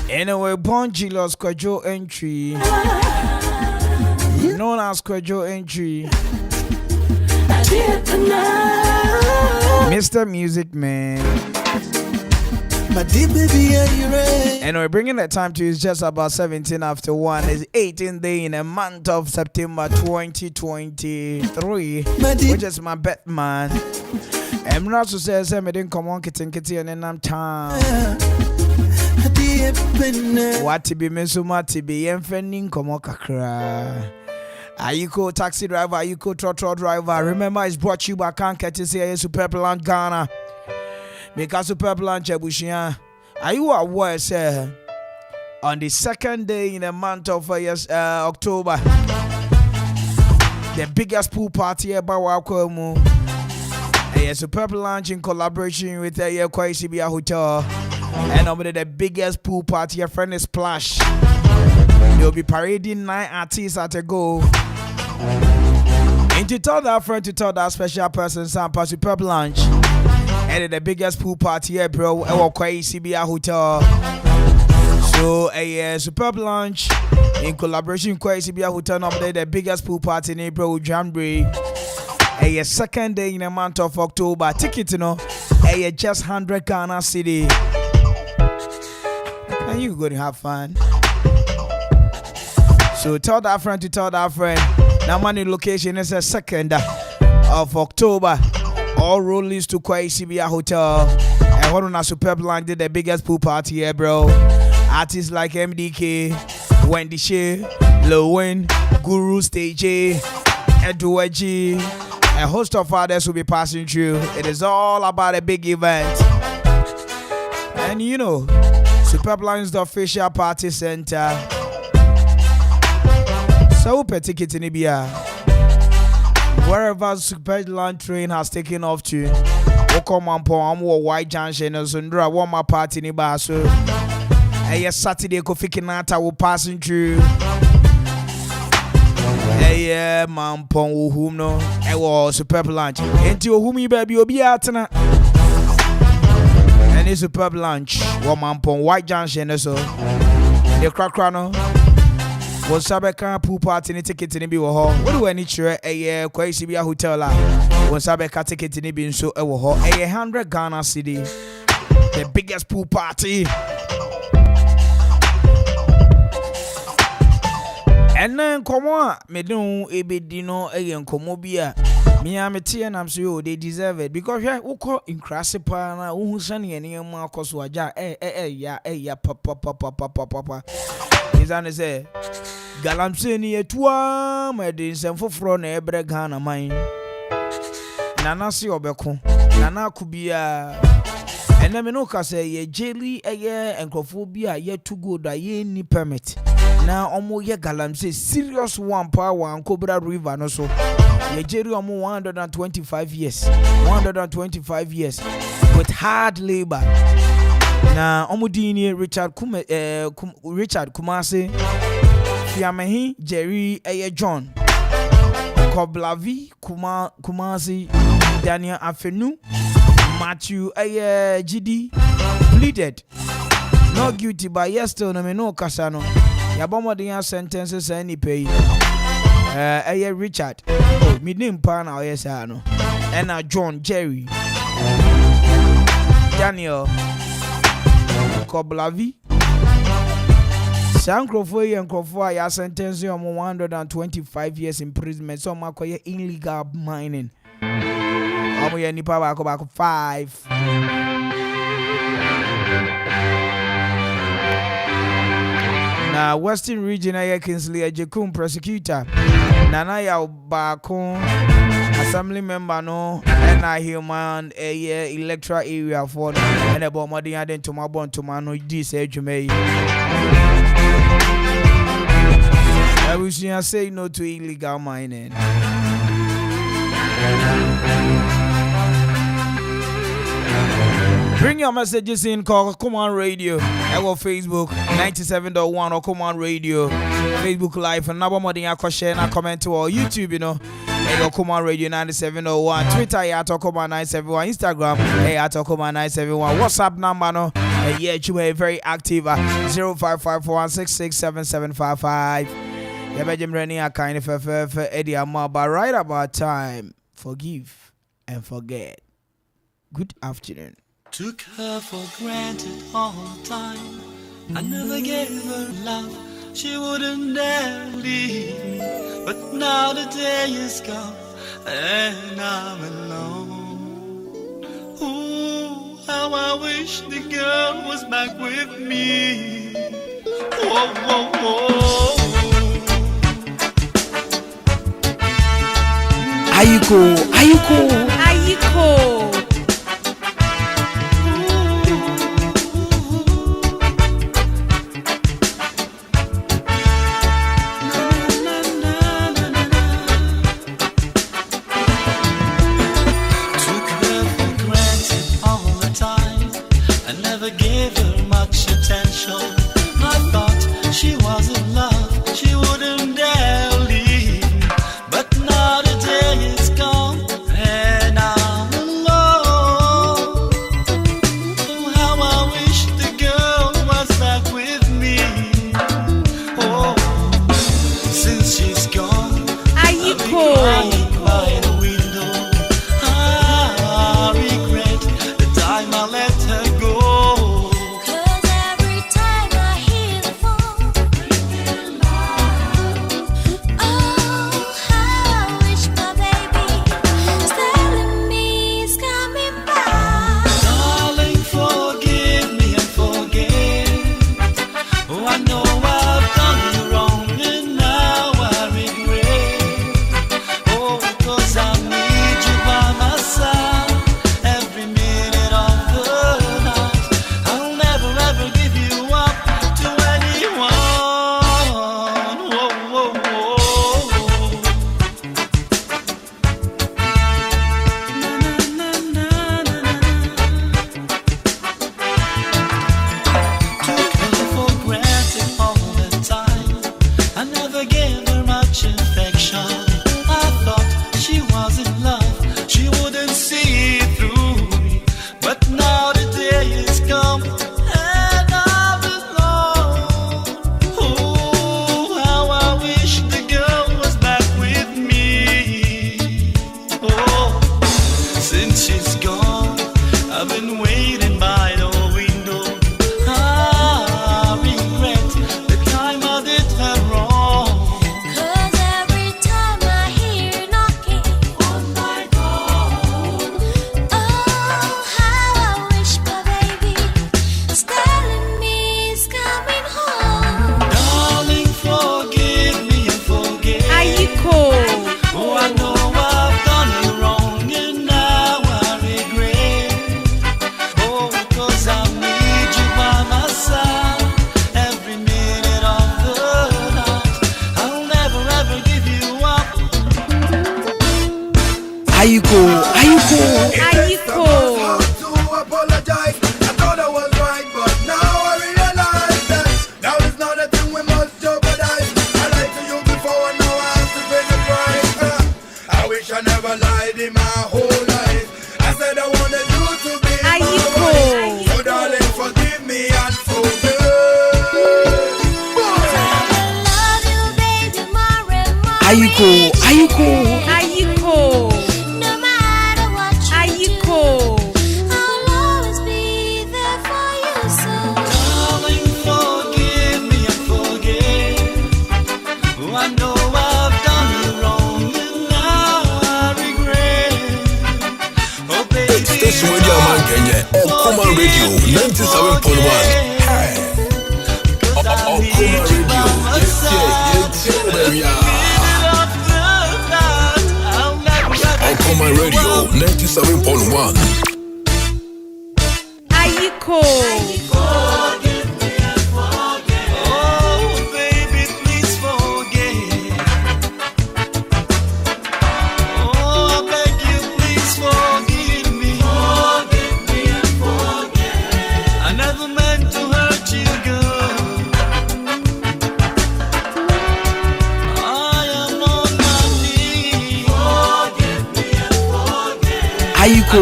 Anyway, Bonjilo Squadro entry, known as Squadro entry, Mr. Music Man. My deep baby, I hear her. And we're bringing the time to is just about 17 after 1. It's 18th day in the month of September 2023, which is my bet, man. I'm not so say I didn't come on kitty and then I'm time. What to be Mesuma to be enfending Komokakra. Ayiko taxi driver, Ayiko trotro driver. Remember, it's brought you by Kanka to say Super Plan Ghana. Because Super Lunch Ebushia. Are you aware, sir? On the second day in the month of October, the biggest pool party about Wakomu. A Superb Lunch in collaboration with Kwaisibia Hotel. And over the biggest pool party, your friend is Splash. They'll be parading 9 artists at a go. And to tell that friend, to tell that special person, Sampa Superb Lunch. And the biggest pool party here, bro, at Kwaisibia Hotel. So a Superb Lunch in collaboration with Kwaisibia Hotel, over the biggest pool party in April, January. A second day in the month of October. Ticket, you know, just 100 Ghana City. And you going to have fun. So tell that friend to tell that friend. Now money location is the 2nd of October. All road leads to Kwaisibia Hotel. And one on a Superb Lunch did the biggest pool party here, bro. Artists like MDK, Wendy Shea, Lowen, Guru Stage, Edward G. A host of others will be passing through. It is all about a big event. And you know, Superb Lunch is the official party center. So per ticket in Ibia. Wherever Superb Lunch train has taken off to, welcome on Pomo White Junction and Sundra warm up party in Ibia. So a Saturday Kofi Kinata will passing through. Yeah, man, pon whom no, I was Superb Lunch. Ain't you whom you baby will be at na? And it's Superb Lunch. One man pon White Junction so. The crack no. Was Sabeka pool party in ticket in the hall. What do I need to a Kwaisibia Hotel? Was Sabeka ticket in the bin so a 100 Ghana City. The biggest pool party. And then come on, me don't ebedino again komobia. Me am and I'm so they deserve it because yeah, uko in Crasipa, who sending any more coswaja, yeah, papa. Is an say Galamseni etua, my days and for front ebre Ghana mine. Nana si obeko, Nana kubia. And then no say ye jelly a year and crophobia yet too good a ye ni permit. Now omo ye Galamse serious one power and Cobra River no so. Ye jelly omo 125 years. 125 years with hard labor. Now omo dini Richard Kumase Fiamehi Jerry A. John Koblavi Kumasi Daniel Afenu Matthew A. GD pleaded not guilty but yes still no me no kasano yabomo de sentences any pay A. Richard me name pa na yes no and John Jerry Daniel Koblavi Sankrofo and Krofo ya sentence on 125 years imprisonment so makoye illegal mining. Omo ye nipa back 5. Na Western Region aye Kingsley Ejekum prosecutor. Nana ya Bako assembly member no and human electoral area for and about more than to my bond to man this ejumei. I wish you say no to illegal mining. Bring your messages in, call Common Radio. I will Facebook 97.1 or Common Radio. Facebook Live and number more than I share and comment to our YouTube, you know. I go Common Radio 97.1. Twitter, I talk Common 971. Instagram, I talk Common 971. WhatsApp number, no. Yeah, you are very active. 055416677755. Yeah, Benjamin Rennie, I kind of Eddie Amma, but right about time. Forgive and forget. Good afternoon. Took her for granted all the time. I never gave her love. She wouldn't dare leave me. But now the day is gone and I'm alone. Ooh, how I wish the girl was back with me. Whoa, whoa, whoa. Ayuko. Ayuko. Ayuko. Ayuko. No matter what you do, I'll always be there for you. So, Darling, forgive me and forget. Oh, I know I've done you wrong and now I regret. Oh, baby, Station Radio Man Kenya, Okuma Radio 97.1. Okuma Radio, yes. Okuma Radio 97.1. Ayuko. Oh, baby, please forget. Oh, I beg you, please forgive me. Forgive me and forget. I never meant to hurt you, girl. I am on my knees. Forgive me and forget. Ayuko.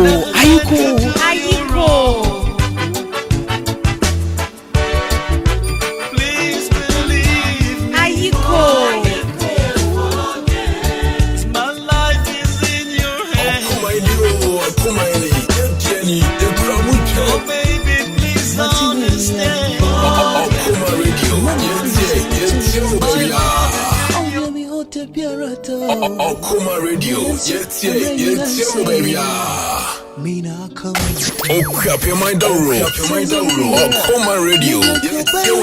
Please believe me. Ayuko. My life is in your hands. Oh, baby, please understand. Okuma Radio, Okuma Radio, yes, baby. Mina come. Oh, clap your mind down, Okuma Radio, yes, baby.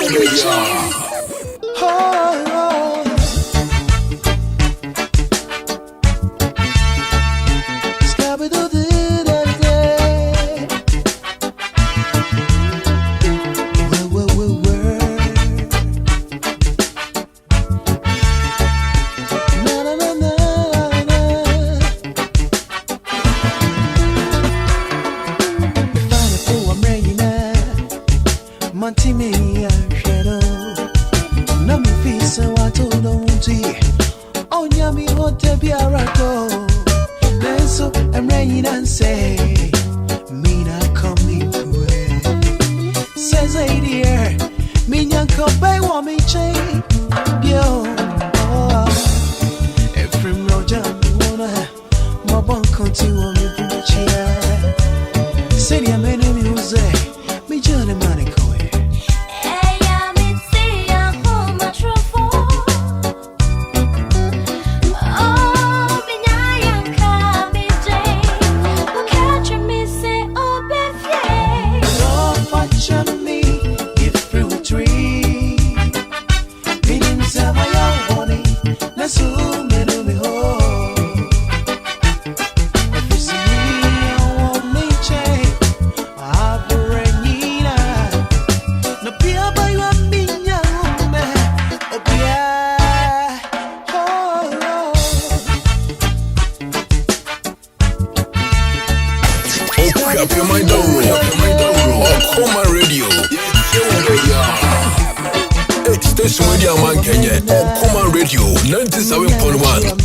Station Radio Man Kenya, Okuma Radio 97.1.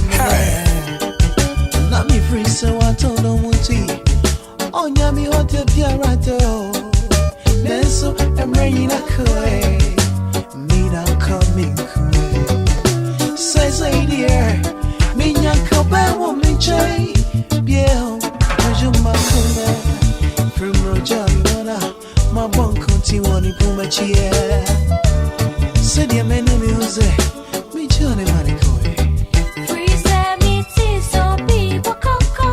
Let me free so I told them what on Yami Hotel Piarato. Neso, I'm raining a coy. Me now coming cool. Says a dear, me yanko by woman chay. Biel, Majumacuna. From Roger, my bunk continually Pumachia. Said your man music, me Johnny Manicoy. freeze me tea so people coca.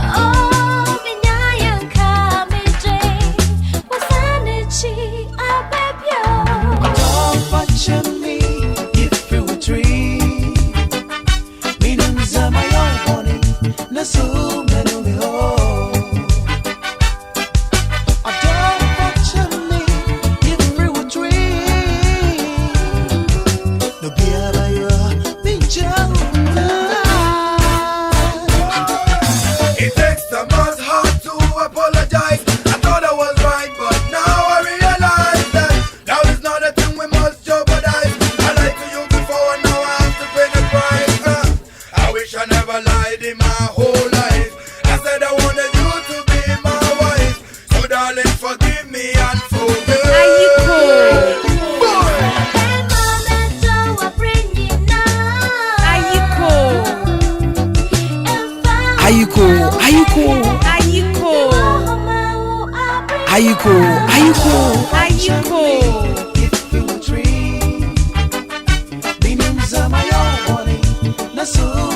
Oh, minyan kami jay. Wasanichi abebyo. Don't watch me if you tree. Meanings are my own honey. Nasu menu me ho. never lied in my whole life. I said I wanted you to be my wife. So darling, forgive me and forgive. Ayiko. If you were tree, meanings are my own money. Nasu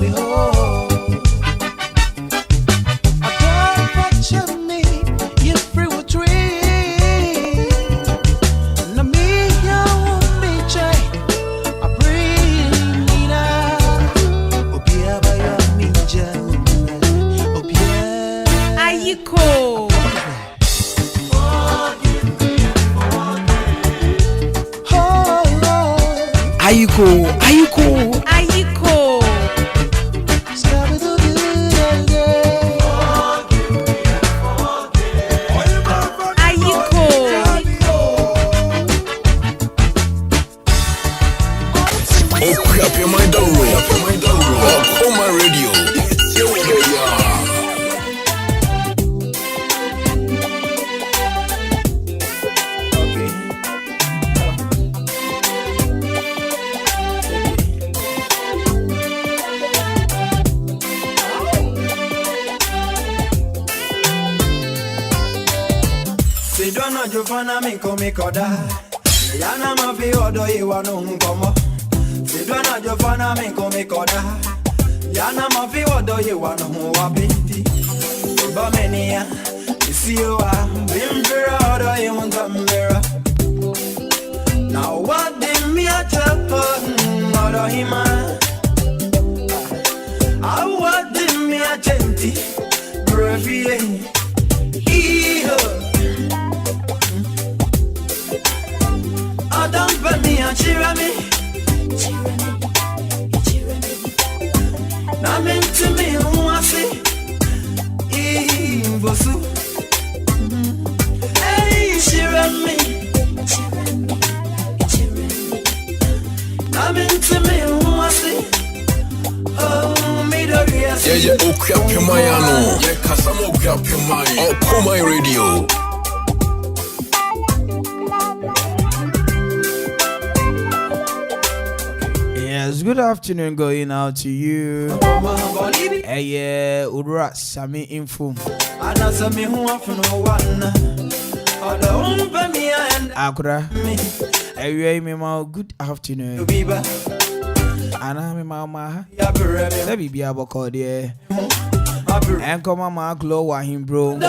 me ho. I don't picture me. If you were tree, na me ya me chai. I bring it out. Obia ba ya me ja. Obia. Ayiko. Ayiko. Sidwana Jofana Minko Mikoda Yana Mafi Odo Iwano Nkomo Sidwana Jofana Minko Mikoda Yana Mafi Odo Iwano Mwabiti Bamenia Isiwa Bimbira Odo Iwantambira Now what did me a chapa Odo Hima I what did me a genti Brevie Adam me and cheer me. Now mean to me who I see. Bosu. Hey, cheer me. Now mean to me who I see. Oh, me the yes. Yeah, okay, Pimayano. Yeah, Kasamo Pimay. Oh, Kumai Radio. Yes, good afternoon going out to you. Hey, Udra Sami Info. Akura. Hey, me ma good afternoon. Ana me mama. Let me be able to there. And come on, my glow wine bro.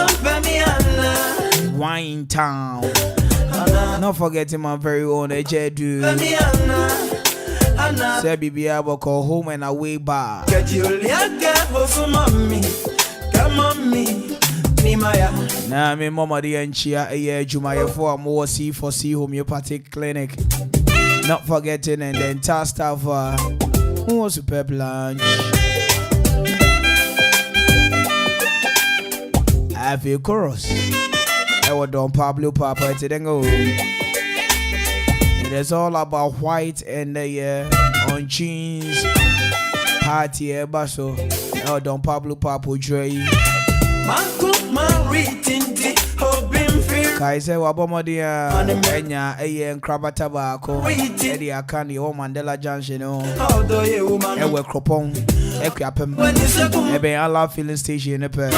Wine town. Not forgetting my very own Ejedu. Say be able to home and away bar. Get you mommy. Come on me. Nah, me mama the enchia a year Jumaya for more C4C homeopathic clinic. Not forgetting and the entire staff who was superb lunch. I feel chorus. I was Don Pablo Papa. It is all about white and the on jeans party basso. I Don Pablo Papa Dre. Kaise wabomodia enya eye nkraba tabako edi akani o Mandela Junction no ewe kropon ekwapem ebe ala filling station ne pe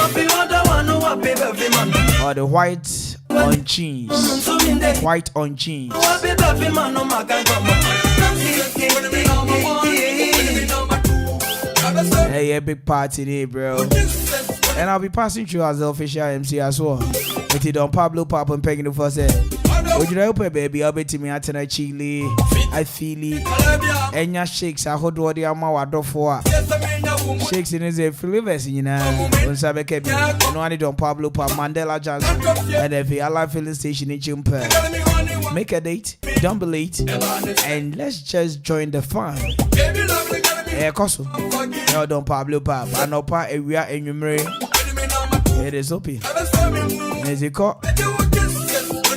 or the white on jeans hey, big party there, bro. And I'll be passing through as the official MC as well. With it on Pablo Papa and Peggy the first head. Would you help baby? I'll be to me at a chili. I feel it. And your shakes, I hold what the amount for. Shakes in his flavors, you know. When Sabe no one on Pablo Papa, Mandela Johnson, and if you are filling station in Jumper. Make a date, don't be late, and let's just join the fun. Yeah, Koso. No, don't Pablo Papa. I know part area in your it is open. As you call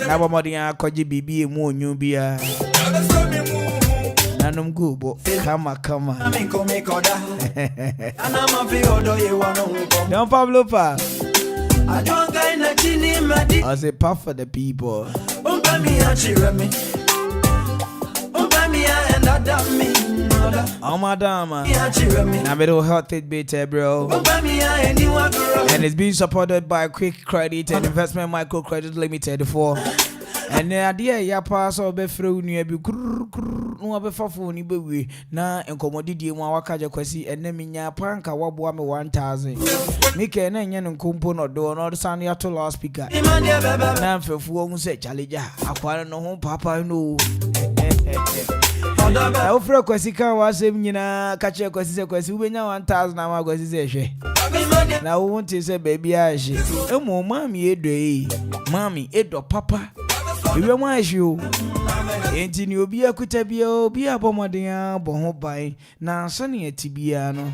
Nabamodi and Koji BB and Moon, you be a Nanum Gubo, come. Don't Pablo Pa. I don't kind of chin my dick. I say puff for the people. Oh, madam, I'm a little healthy bit, bro. And it's being supported by Quick Credit and Investment Microcredit Limited for. And the idea ya pass or be through near be no be for phone be na enkomodidi mu awakaje kwasi enemi nya panka wabo me 1000 me ke na nya nkompo no do no san ya to last speaker na mfefu ohun se challenge akwara no ho papa no na ofre kwasi kan wasem nyina kache kwasi se kwasi ubenya 1000 na ma kwasi se hwe na wo wonte se baby ahye emu mami mami edo papa iwe mwashu enti ni obi akuta bia obi abomoden bo ban na so ne atibia no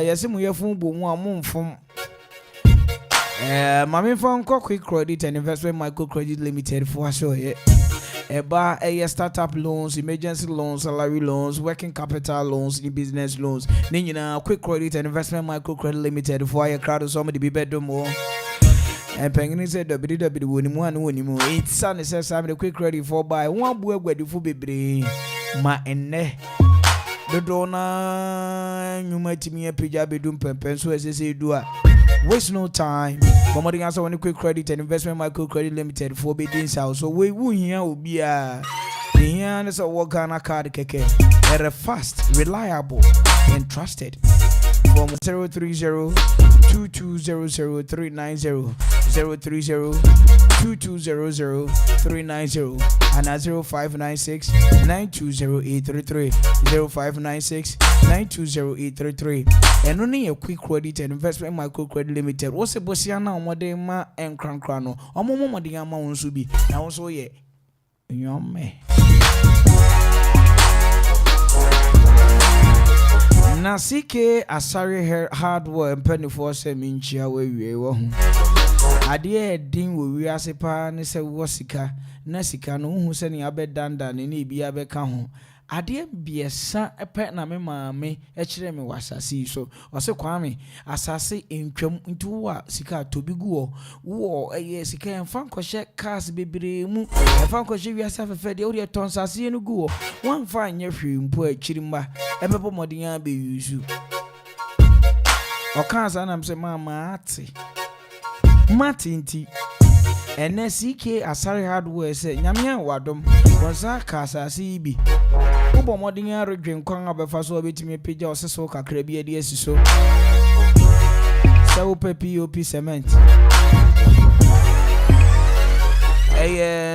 yesi mu yefun bo mu amomfom mami fon Quick Credit and Investment Microcredit Limited for so eba startup loans, emergency loans, salary loans, working capital loans, new business loans. Ni nyina Quick Credit and Investment Microcredit Limited for your crowd so many be bedroom more. And Penguin said www.one it's sun says I'm Quick Credit for buy one boy where the food be ma enne the dona you might me a pijabi dum pen so as they say do waste no time. Promoting answer on Quick Credit and Investment Microcredit Limited for bidding south. So we will here will be a here is a work on a card keke. They're fast, reliable, and trusted. From 030-2200-390, 030-2200-390, and at 0596-920833, 0596-920833. And only a Quick Credit and Investment Microcredit Limited. What's a Bosiana Modema and Crancrano? Or Momo the amount to be. Now also, yeah, you me. Na CK Asari hardware penny for seminchia we wo ade edin we asepa ne se wo sika na sika no hu se ne abedanda ne bia beka ho ade biesa epe na me maame e kire me wasasi so ose kwame asase entwam ntu wa sika tobi guo wo sika emfa nkɔhye cars bebre mu emfa nkɔhye wiasa fefe de wo tonsase no guo wan fa anya hwe mpo akirimba ebebo modin a be yusu okansa na mse mama ate matinti NSK Asari hardware say nyamia wadom wonsa kasase bi ubo modin a redwen kwan abefa so betimi pagya oseso kakra bi ade asiso so POP cement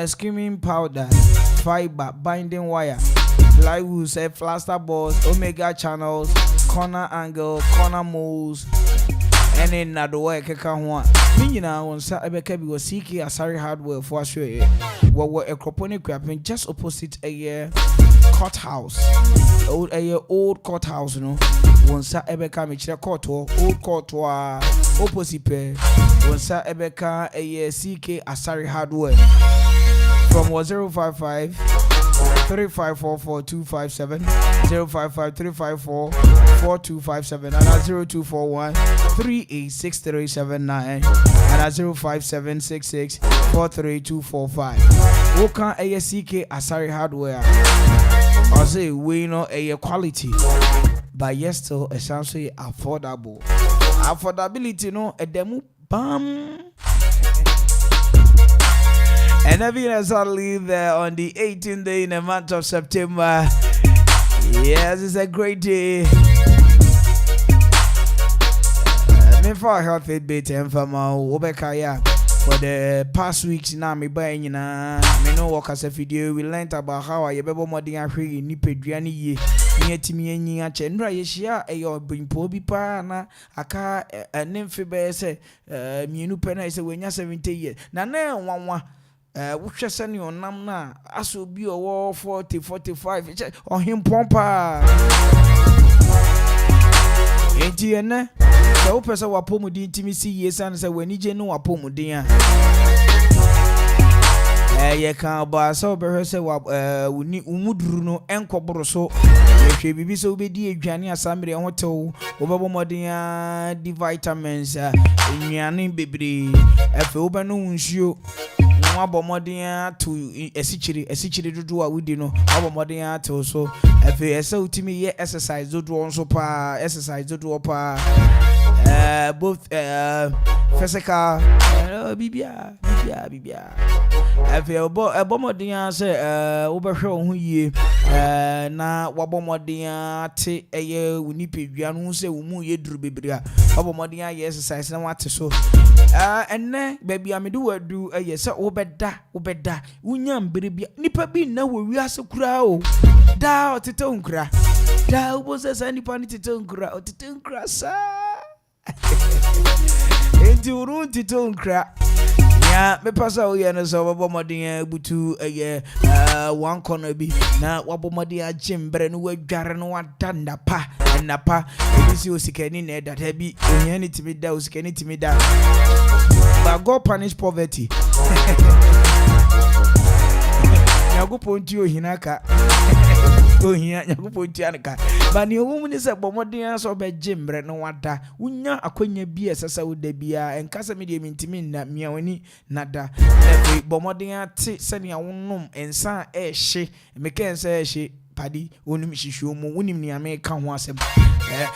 skimming powder fiber binding wire plywood plaster boards omega channels corner angle corner molds and in another way keka ho Minina wonsa ebeka bi wo CK Asari hardware for sure wo Ekroponic equipment just opposite a courthouse old courthouse no wonsa ebeka me kire court old court opposite pe wonsa ebeka a CK Asari hardware from 055 3544-257 055-354-4257 and at 0241-386379 and at 05766-43245. Wokan ASCK Asari hardware or say we know a quality but yes still essentially affordable. Affordability no a demo bam. And everything has all leave there on the 18th day in the month of September. Yes, it's a great day. For healthy bit and for my Obekaya for the past weeks now, me buying na me no work as a video. We learned about how I be more than free ni pedriani ye near Timmy ni a chendra yeshia a your bring pobi pa na aka a nymph be say me no pena is when you're 70 years. Na one wohwe sani onam na aso bi owo 40-45 o him pompa enti ene se wo pese wapomudi ntimi si yesa na se wani je no wapomudi a ye kan ba so be hwe se wa uni umuduru no enkoboro so hwe bibi so be di adwane asamre ho tew wo bebo modern di vitamins nnuane bebre efe wo be no nsuo nwa bomodin to esichiri dodo a wudi no abomodin to so efe esa utimi ye exercise dodo nso pa exercise dodo pa both physical bibia efe ebomodin say wo behwe wo ho yie na wabomodin te eye unipedua no se wo mu ye duru bebre a abomodin ye exercise na wate so enne baby amedu wadu eye se wobeda unyam berebia nipa bi na wo wiase kura o da otete onkura da ubo se nipa ni tete onkura otete onkura sa enti uru tete onkura ya me pasa o ye no so bomodin butu eye one corner bi na wabomodin agimbre no wadware no wadanda pa napa ebisi osikani na edata bi onyani timida osikani timida but God punish poverty yago ponti ohinaka ohia yago ponti anaka bani owu ni se bomodin so be gimbre no wada unya akonya bi esesa woda bia enkasa me de mintimi na miawani nada efe bomodin ate sene awonum ensa ehye meka ensa ehye padi onum hihwe mu wonim ni ame ka ho asem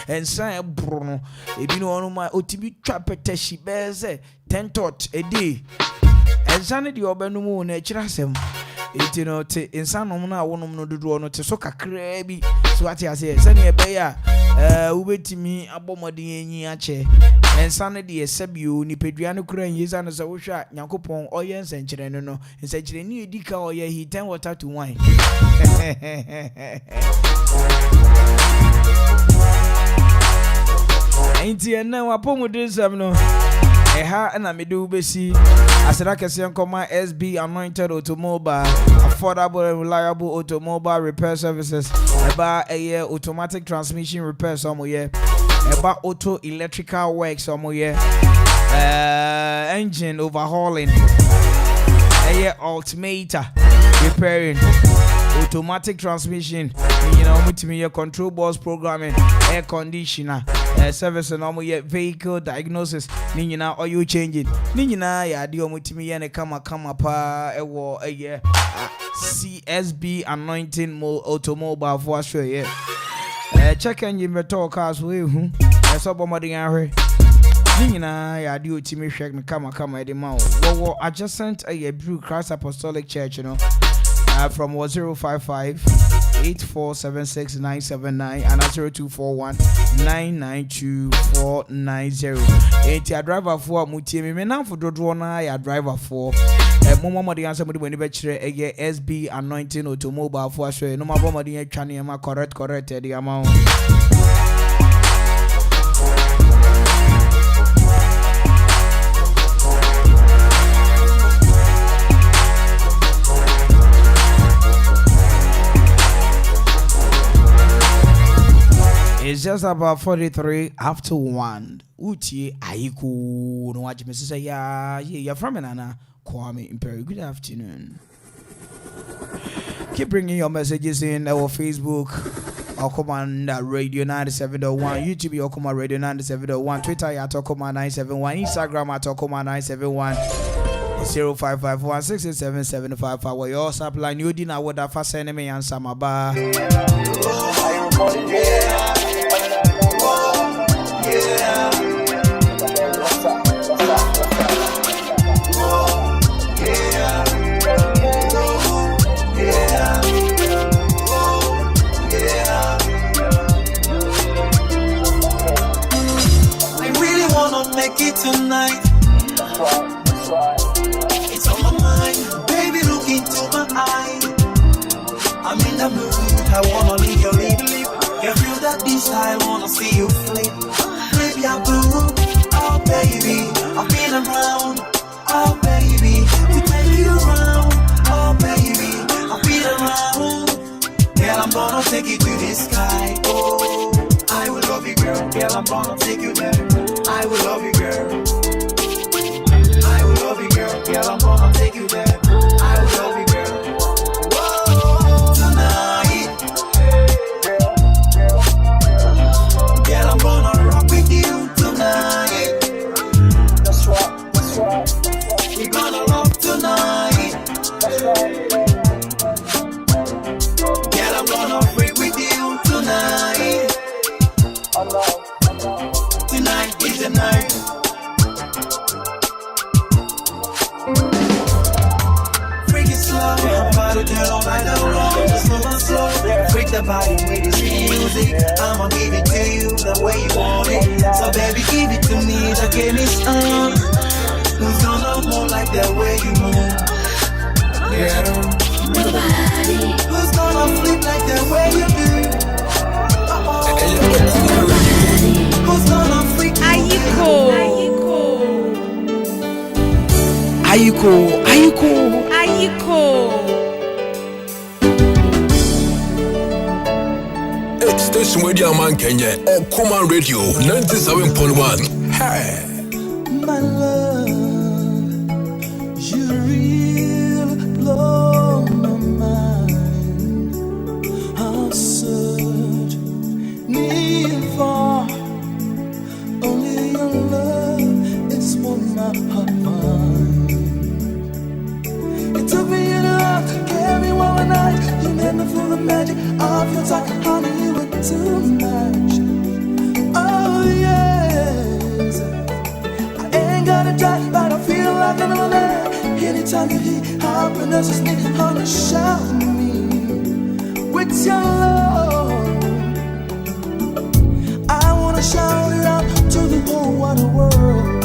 ensa ebro no ebi no onu ma otibi twa petashi beze 10 tot a day ensa ne de obenum na ekira asem eti no te ensa no na awonum no dodo no te so kakra bi so ati ase sene ebe ya ubetimi abomodin enyi ache ensa ne de esebio ni pedua no kura nyeza no so wohwa Nyankopon oye nsenkyere no nsenkyere ni edika oye he 10 water to wine enti ena wapomudesam no eha na medu besi asira kese nkoma SB Anointed Automobile, affordable and reliable automobile repair services. Eba eye automatic transmission repair somoye. Eba auto electrical work somoye. Engine overhauling. Eye alternator repairing. Automatic transmission, you know, multimedia control box programming, air conditioner, service and normal vehicle diagnosis, nina oil changing, nina ya dio multimedia ne kama pa ewo CSB Anointing Automobile for Australia. Check engine better cars we so bomodin ahwe. Nina ya dio timi hwek ne kama e ma wo adjacent Blue Christ Apostolic Church, you know. From 055 8476979 and 0241 992 490. Driver for Muti, me now for Dodona, ya driver for Momo the answer when you SB Anointing Automobile for sure. No more the channel, correct the amount. It's just about 43 after 1. Uti aiku no watch me say ya from Nana Kwame Imperial. Good afternoon. Keep bringing your messages in our Facebook. Okoma Radio 97.1, YouTube Okoma Radio 97.1, Twitter at Okoma 971, Instagram at Okoma 971. 0551677755. Where your supply new dinner would have fast enemy and Samaba. Make it tonight. It's on my mind, baby. Look into my eyes. I'm in the mood. I wanna leave you, leave. You feel that this I wanna see you flip. Baby, I'm blue. Oh baby, I've been around. Oh baby, to take you around. Oh baby, I've been around. Girl, I'm gonna take you to the sky. Oh, I will love you, girl. Girl, I'm gonna take you there. I will love you, girl. I will love you, girl. Girl, I'm gonna take you there. I will love you. the body with this music. I'ma give it to you the way you want it. So baby, give it to me, just give me some. Who's gonna move like that way you move? Yeah. Nobody. Who's gonna flip like that way you do? Who's gonna freak? Ayiko. Ayiko. Station Radio Man Kenya, Okuma Radio 97.1. Hey. My love, you really blow my mind. I'll search near and far. Only your love is what my heart finds. It took me in love to carry one night. You made me feel the magic of your touch, honey. You were too much. Oh yes, I ain't gonna try, but I feel like I'm alive. Anytime you hear happiness is me, honey, shout me with your love. I wanna shout it out to the whole wide world.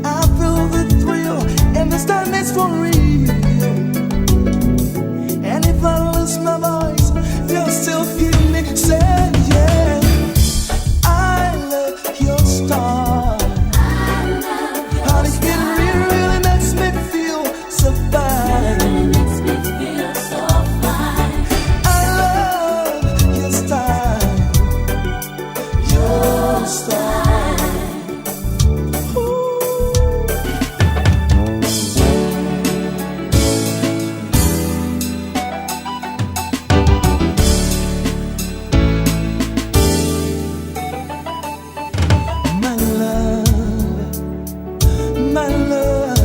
I feel the thrill, and this time it's for real. And if I lose my voice, they'll still hear me say, yeah, I love your style. Honey, it really makes me feel so fine. I love your style. Your style. My love,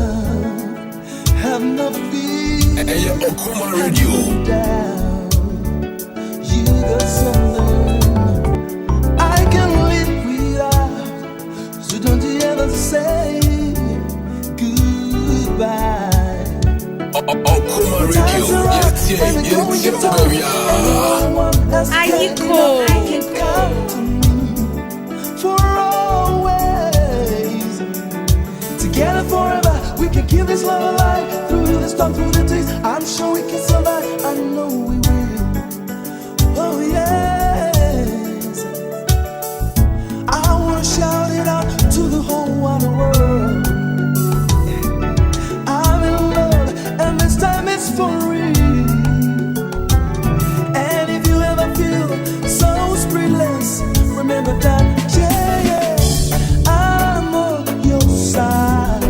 have no fear. Hey, Okuma Radio. You got something I can live without. So don't you ever say goodbye. Okuma Radio. Yes, baby. Ayiko. For always, together forever, we can keep this love alive. Through the storm, through the days, I'm sure we can survive. I know we will. Oh yes, I wanna shout it out to the whole wide world. I'm in love, and this time it's for real. And if you ever feel so spiritless, remember that, yeah, I'm on your side.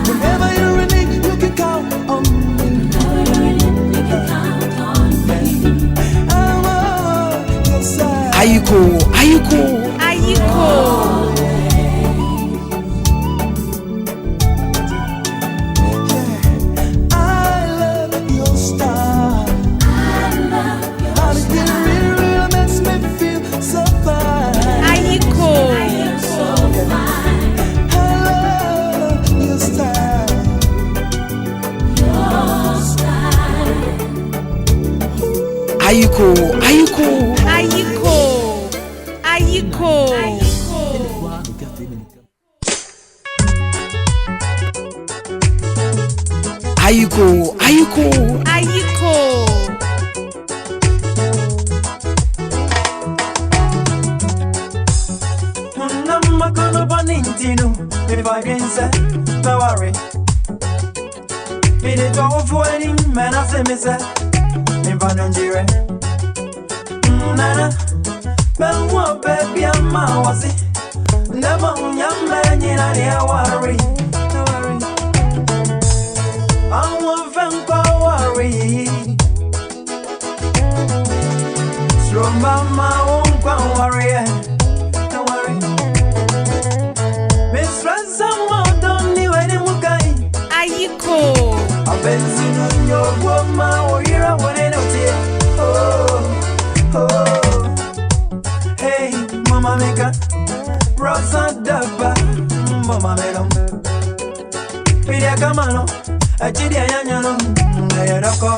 Whenever you're in need, you can count on me. I'm on your side. Ayiko. I love your style. Honey, it really makes me feel so fine. Ayiko. I love your style. Ayiko. I'm gonna burn into if I can say, don't worry. Me the go for any man, I say, me say, if I don't do it. Nana, but what baby, I'm was it. Never young man, you know, worry. Don't worry. I'm one fan, worry. Strong mama won't go worry. Don't worry. Miss Ransom, don't need any more guy. Ayiko. I've been seeing your woman or you're a one in a tear. Oh, hey, Mama Mika, Rosa Daba, Mama Mega, Pidia Camano, a Chidia Yano, Nayako.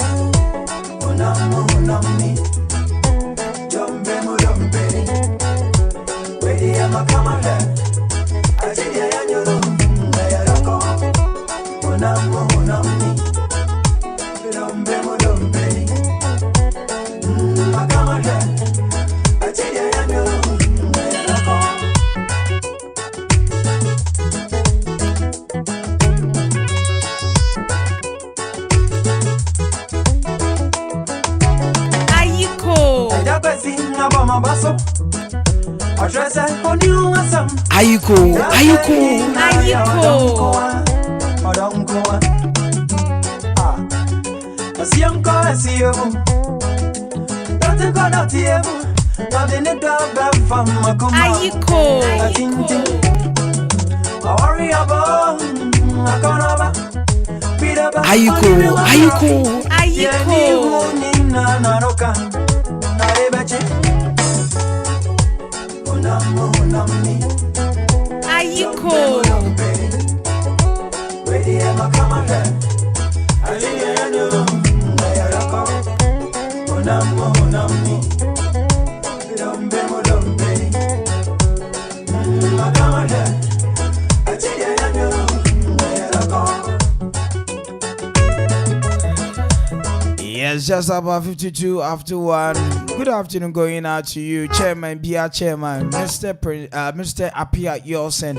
Ayiko. Yes, just about 52 after 1. Good afternoon going out to you, Chairman, BR Chairman, Mr. Apia Yosen.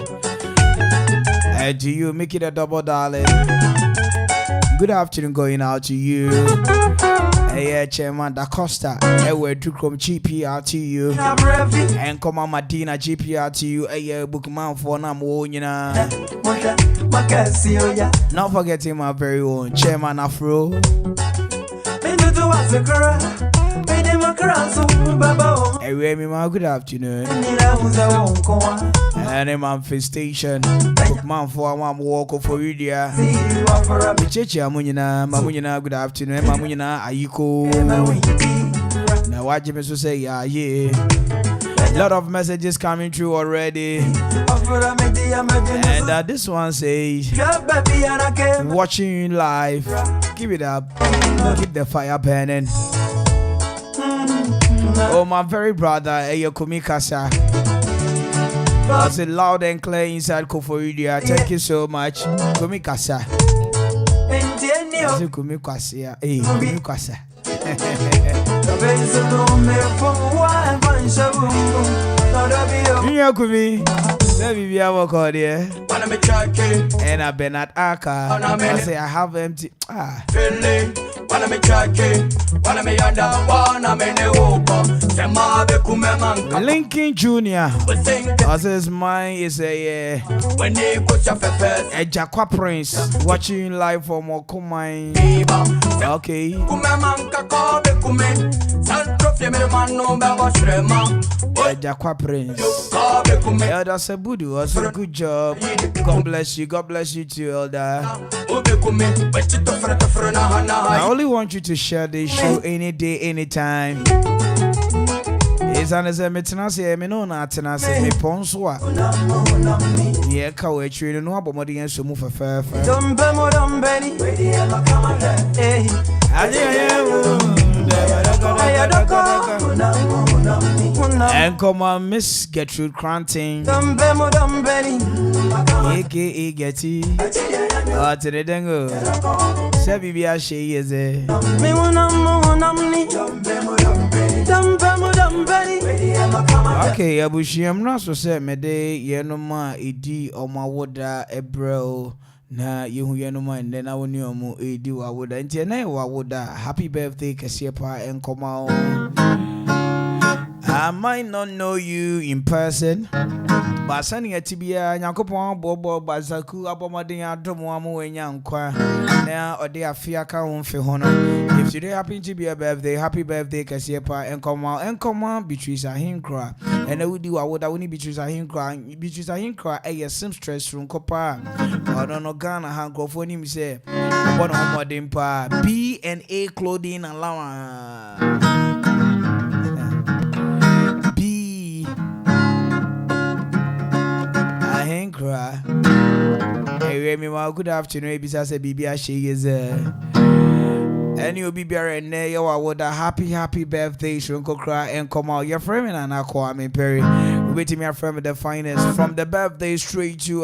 Do you make it a double, darling? Good afternoon going out to you. Hey, Chairman Da Costa. Hey, we're to come GPR to you. And come on, Madina GPR to you. Hey, bookman for Namo, you know. Not forgetting my very own Chairman Afro. Hey, good afternoon. And I'm Manifestation. Man for one walk for you, dear. Chechi Amunina, Mamunina, good afternoon. Mamunina, Ayiko. Now, what you must say, yeah. Lot of messages coming through already. And this one says, watching you live. Give it up. Keep the fire burning. Oh, my very brother, Eyokumi Kasa. I said loud and clear inside Koforidia. Thank you so much. Kumi Kasa. I said Kumi Kasa. Hey, Kumi Kasa. Kumi. Let me be our call here. And I Bernard Aka. I say I have empty. Lincoln Jr. I says mine is a Jakwa Prince watching live from Okumai. Okay. Jakwa Prince. Elder Sebudu, also good job. God bless you. God bless you too, Elder. I only want you to share this show any day, anytime. It's an examination. Me no na tenase me ponswa. Yeah, kawe tree no abomodi enso mu fefe. And come on, Miss Gertrude Cranting, aka Getty. Today dengo. Sebi biya she is a. Okay, Abushim na so say me de yenoma edi omawoda ebrel na yehu yenoma and then awoni omo edi wawoda nti na wawoda. Happy birthday Kasiepa and Koma. I might not know you in person, but sending a tibia Yakopon Bobo Bazaku Abomadin Adomo Yankwa now or they are Fiaka on Fihona. If today happen to be a birthday, happy birthday Kasiepa and Koma Beatrice Ahinkra. And I would do I would only Beatrice Ahinkra a seamstress from Copa. I don't know Ghana Hanko for him say one more dimpa B&A clothing allowance. Hey, Remy, good afternoon. Bisa say Bibi she is And you'll be bearing and there you are with a happy birthday, Shunko Cry and come out. Your friend and I call me Perry. Waiting me a friend with the finest from the birthday straight to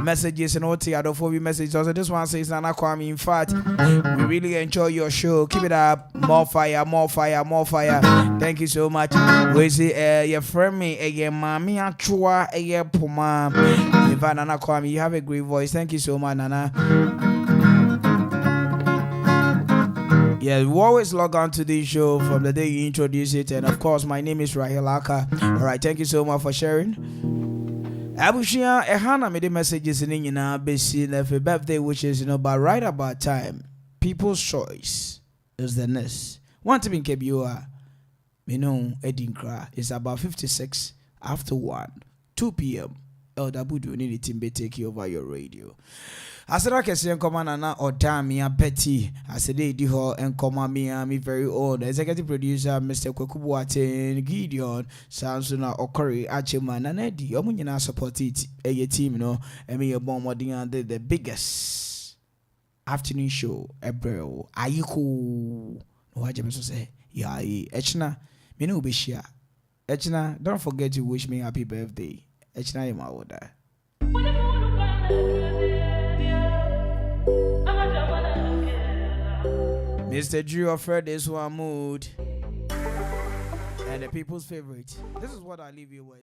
messages and OT. I don't forward messages. Also, this one says Nana Kwame. In fact, we really enjoy your show. Keep it up. More fire. Thank you so much. We say your friend me your mommy Achua your Puma. In fact, Nana Kwame, you have a great voice. Thank you so much, Nana. Yeah, we always log on to this show from the day you introduce it. And of course, my name is Rahel Aka. All right, thank you so much for sharing. Abushia Ehana made the messages in Besi for birthday, which is, but right about time. People's choice is the next. Want to be in Kebiua, Edinkra is about 56 after 2 p.m. Elder Budu need to take you over your radio. I said I can see Nana or Tamia Betty. I said they do her and me very old executive producer Mr. Kwekubuate Gideon Sansuna Okori Acheman and Eddie. Omunyana support it a team, and me a bomb under the biggest afternoon show April. Ayiko no I say yeah Echna me no be share. Echna, don't forget to wish me happy birthday. Echna in my order. Mr. Drew offered this one mood and the people's favorite. This is what I leave you with.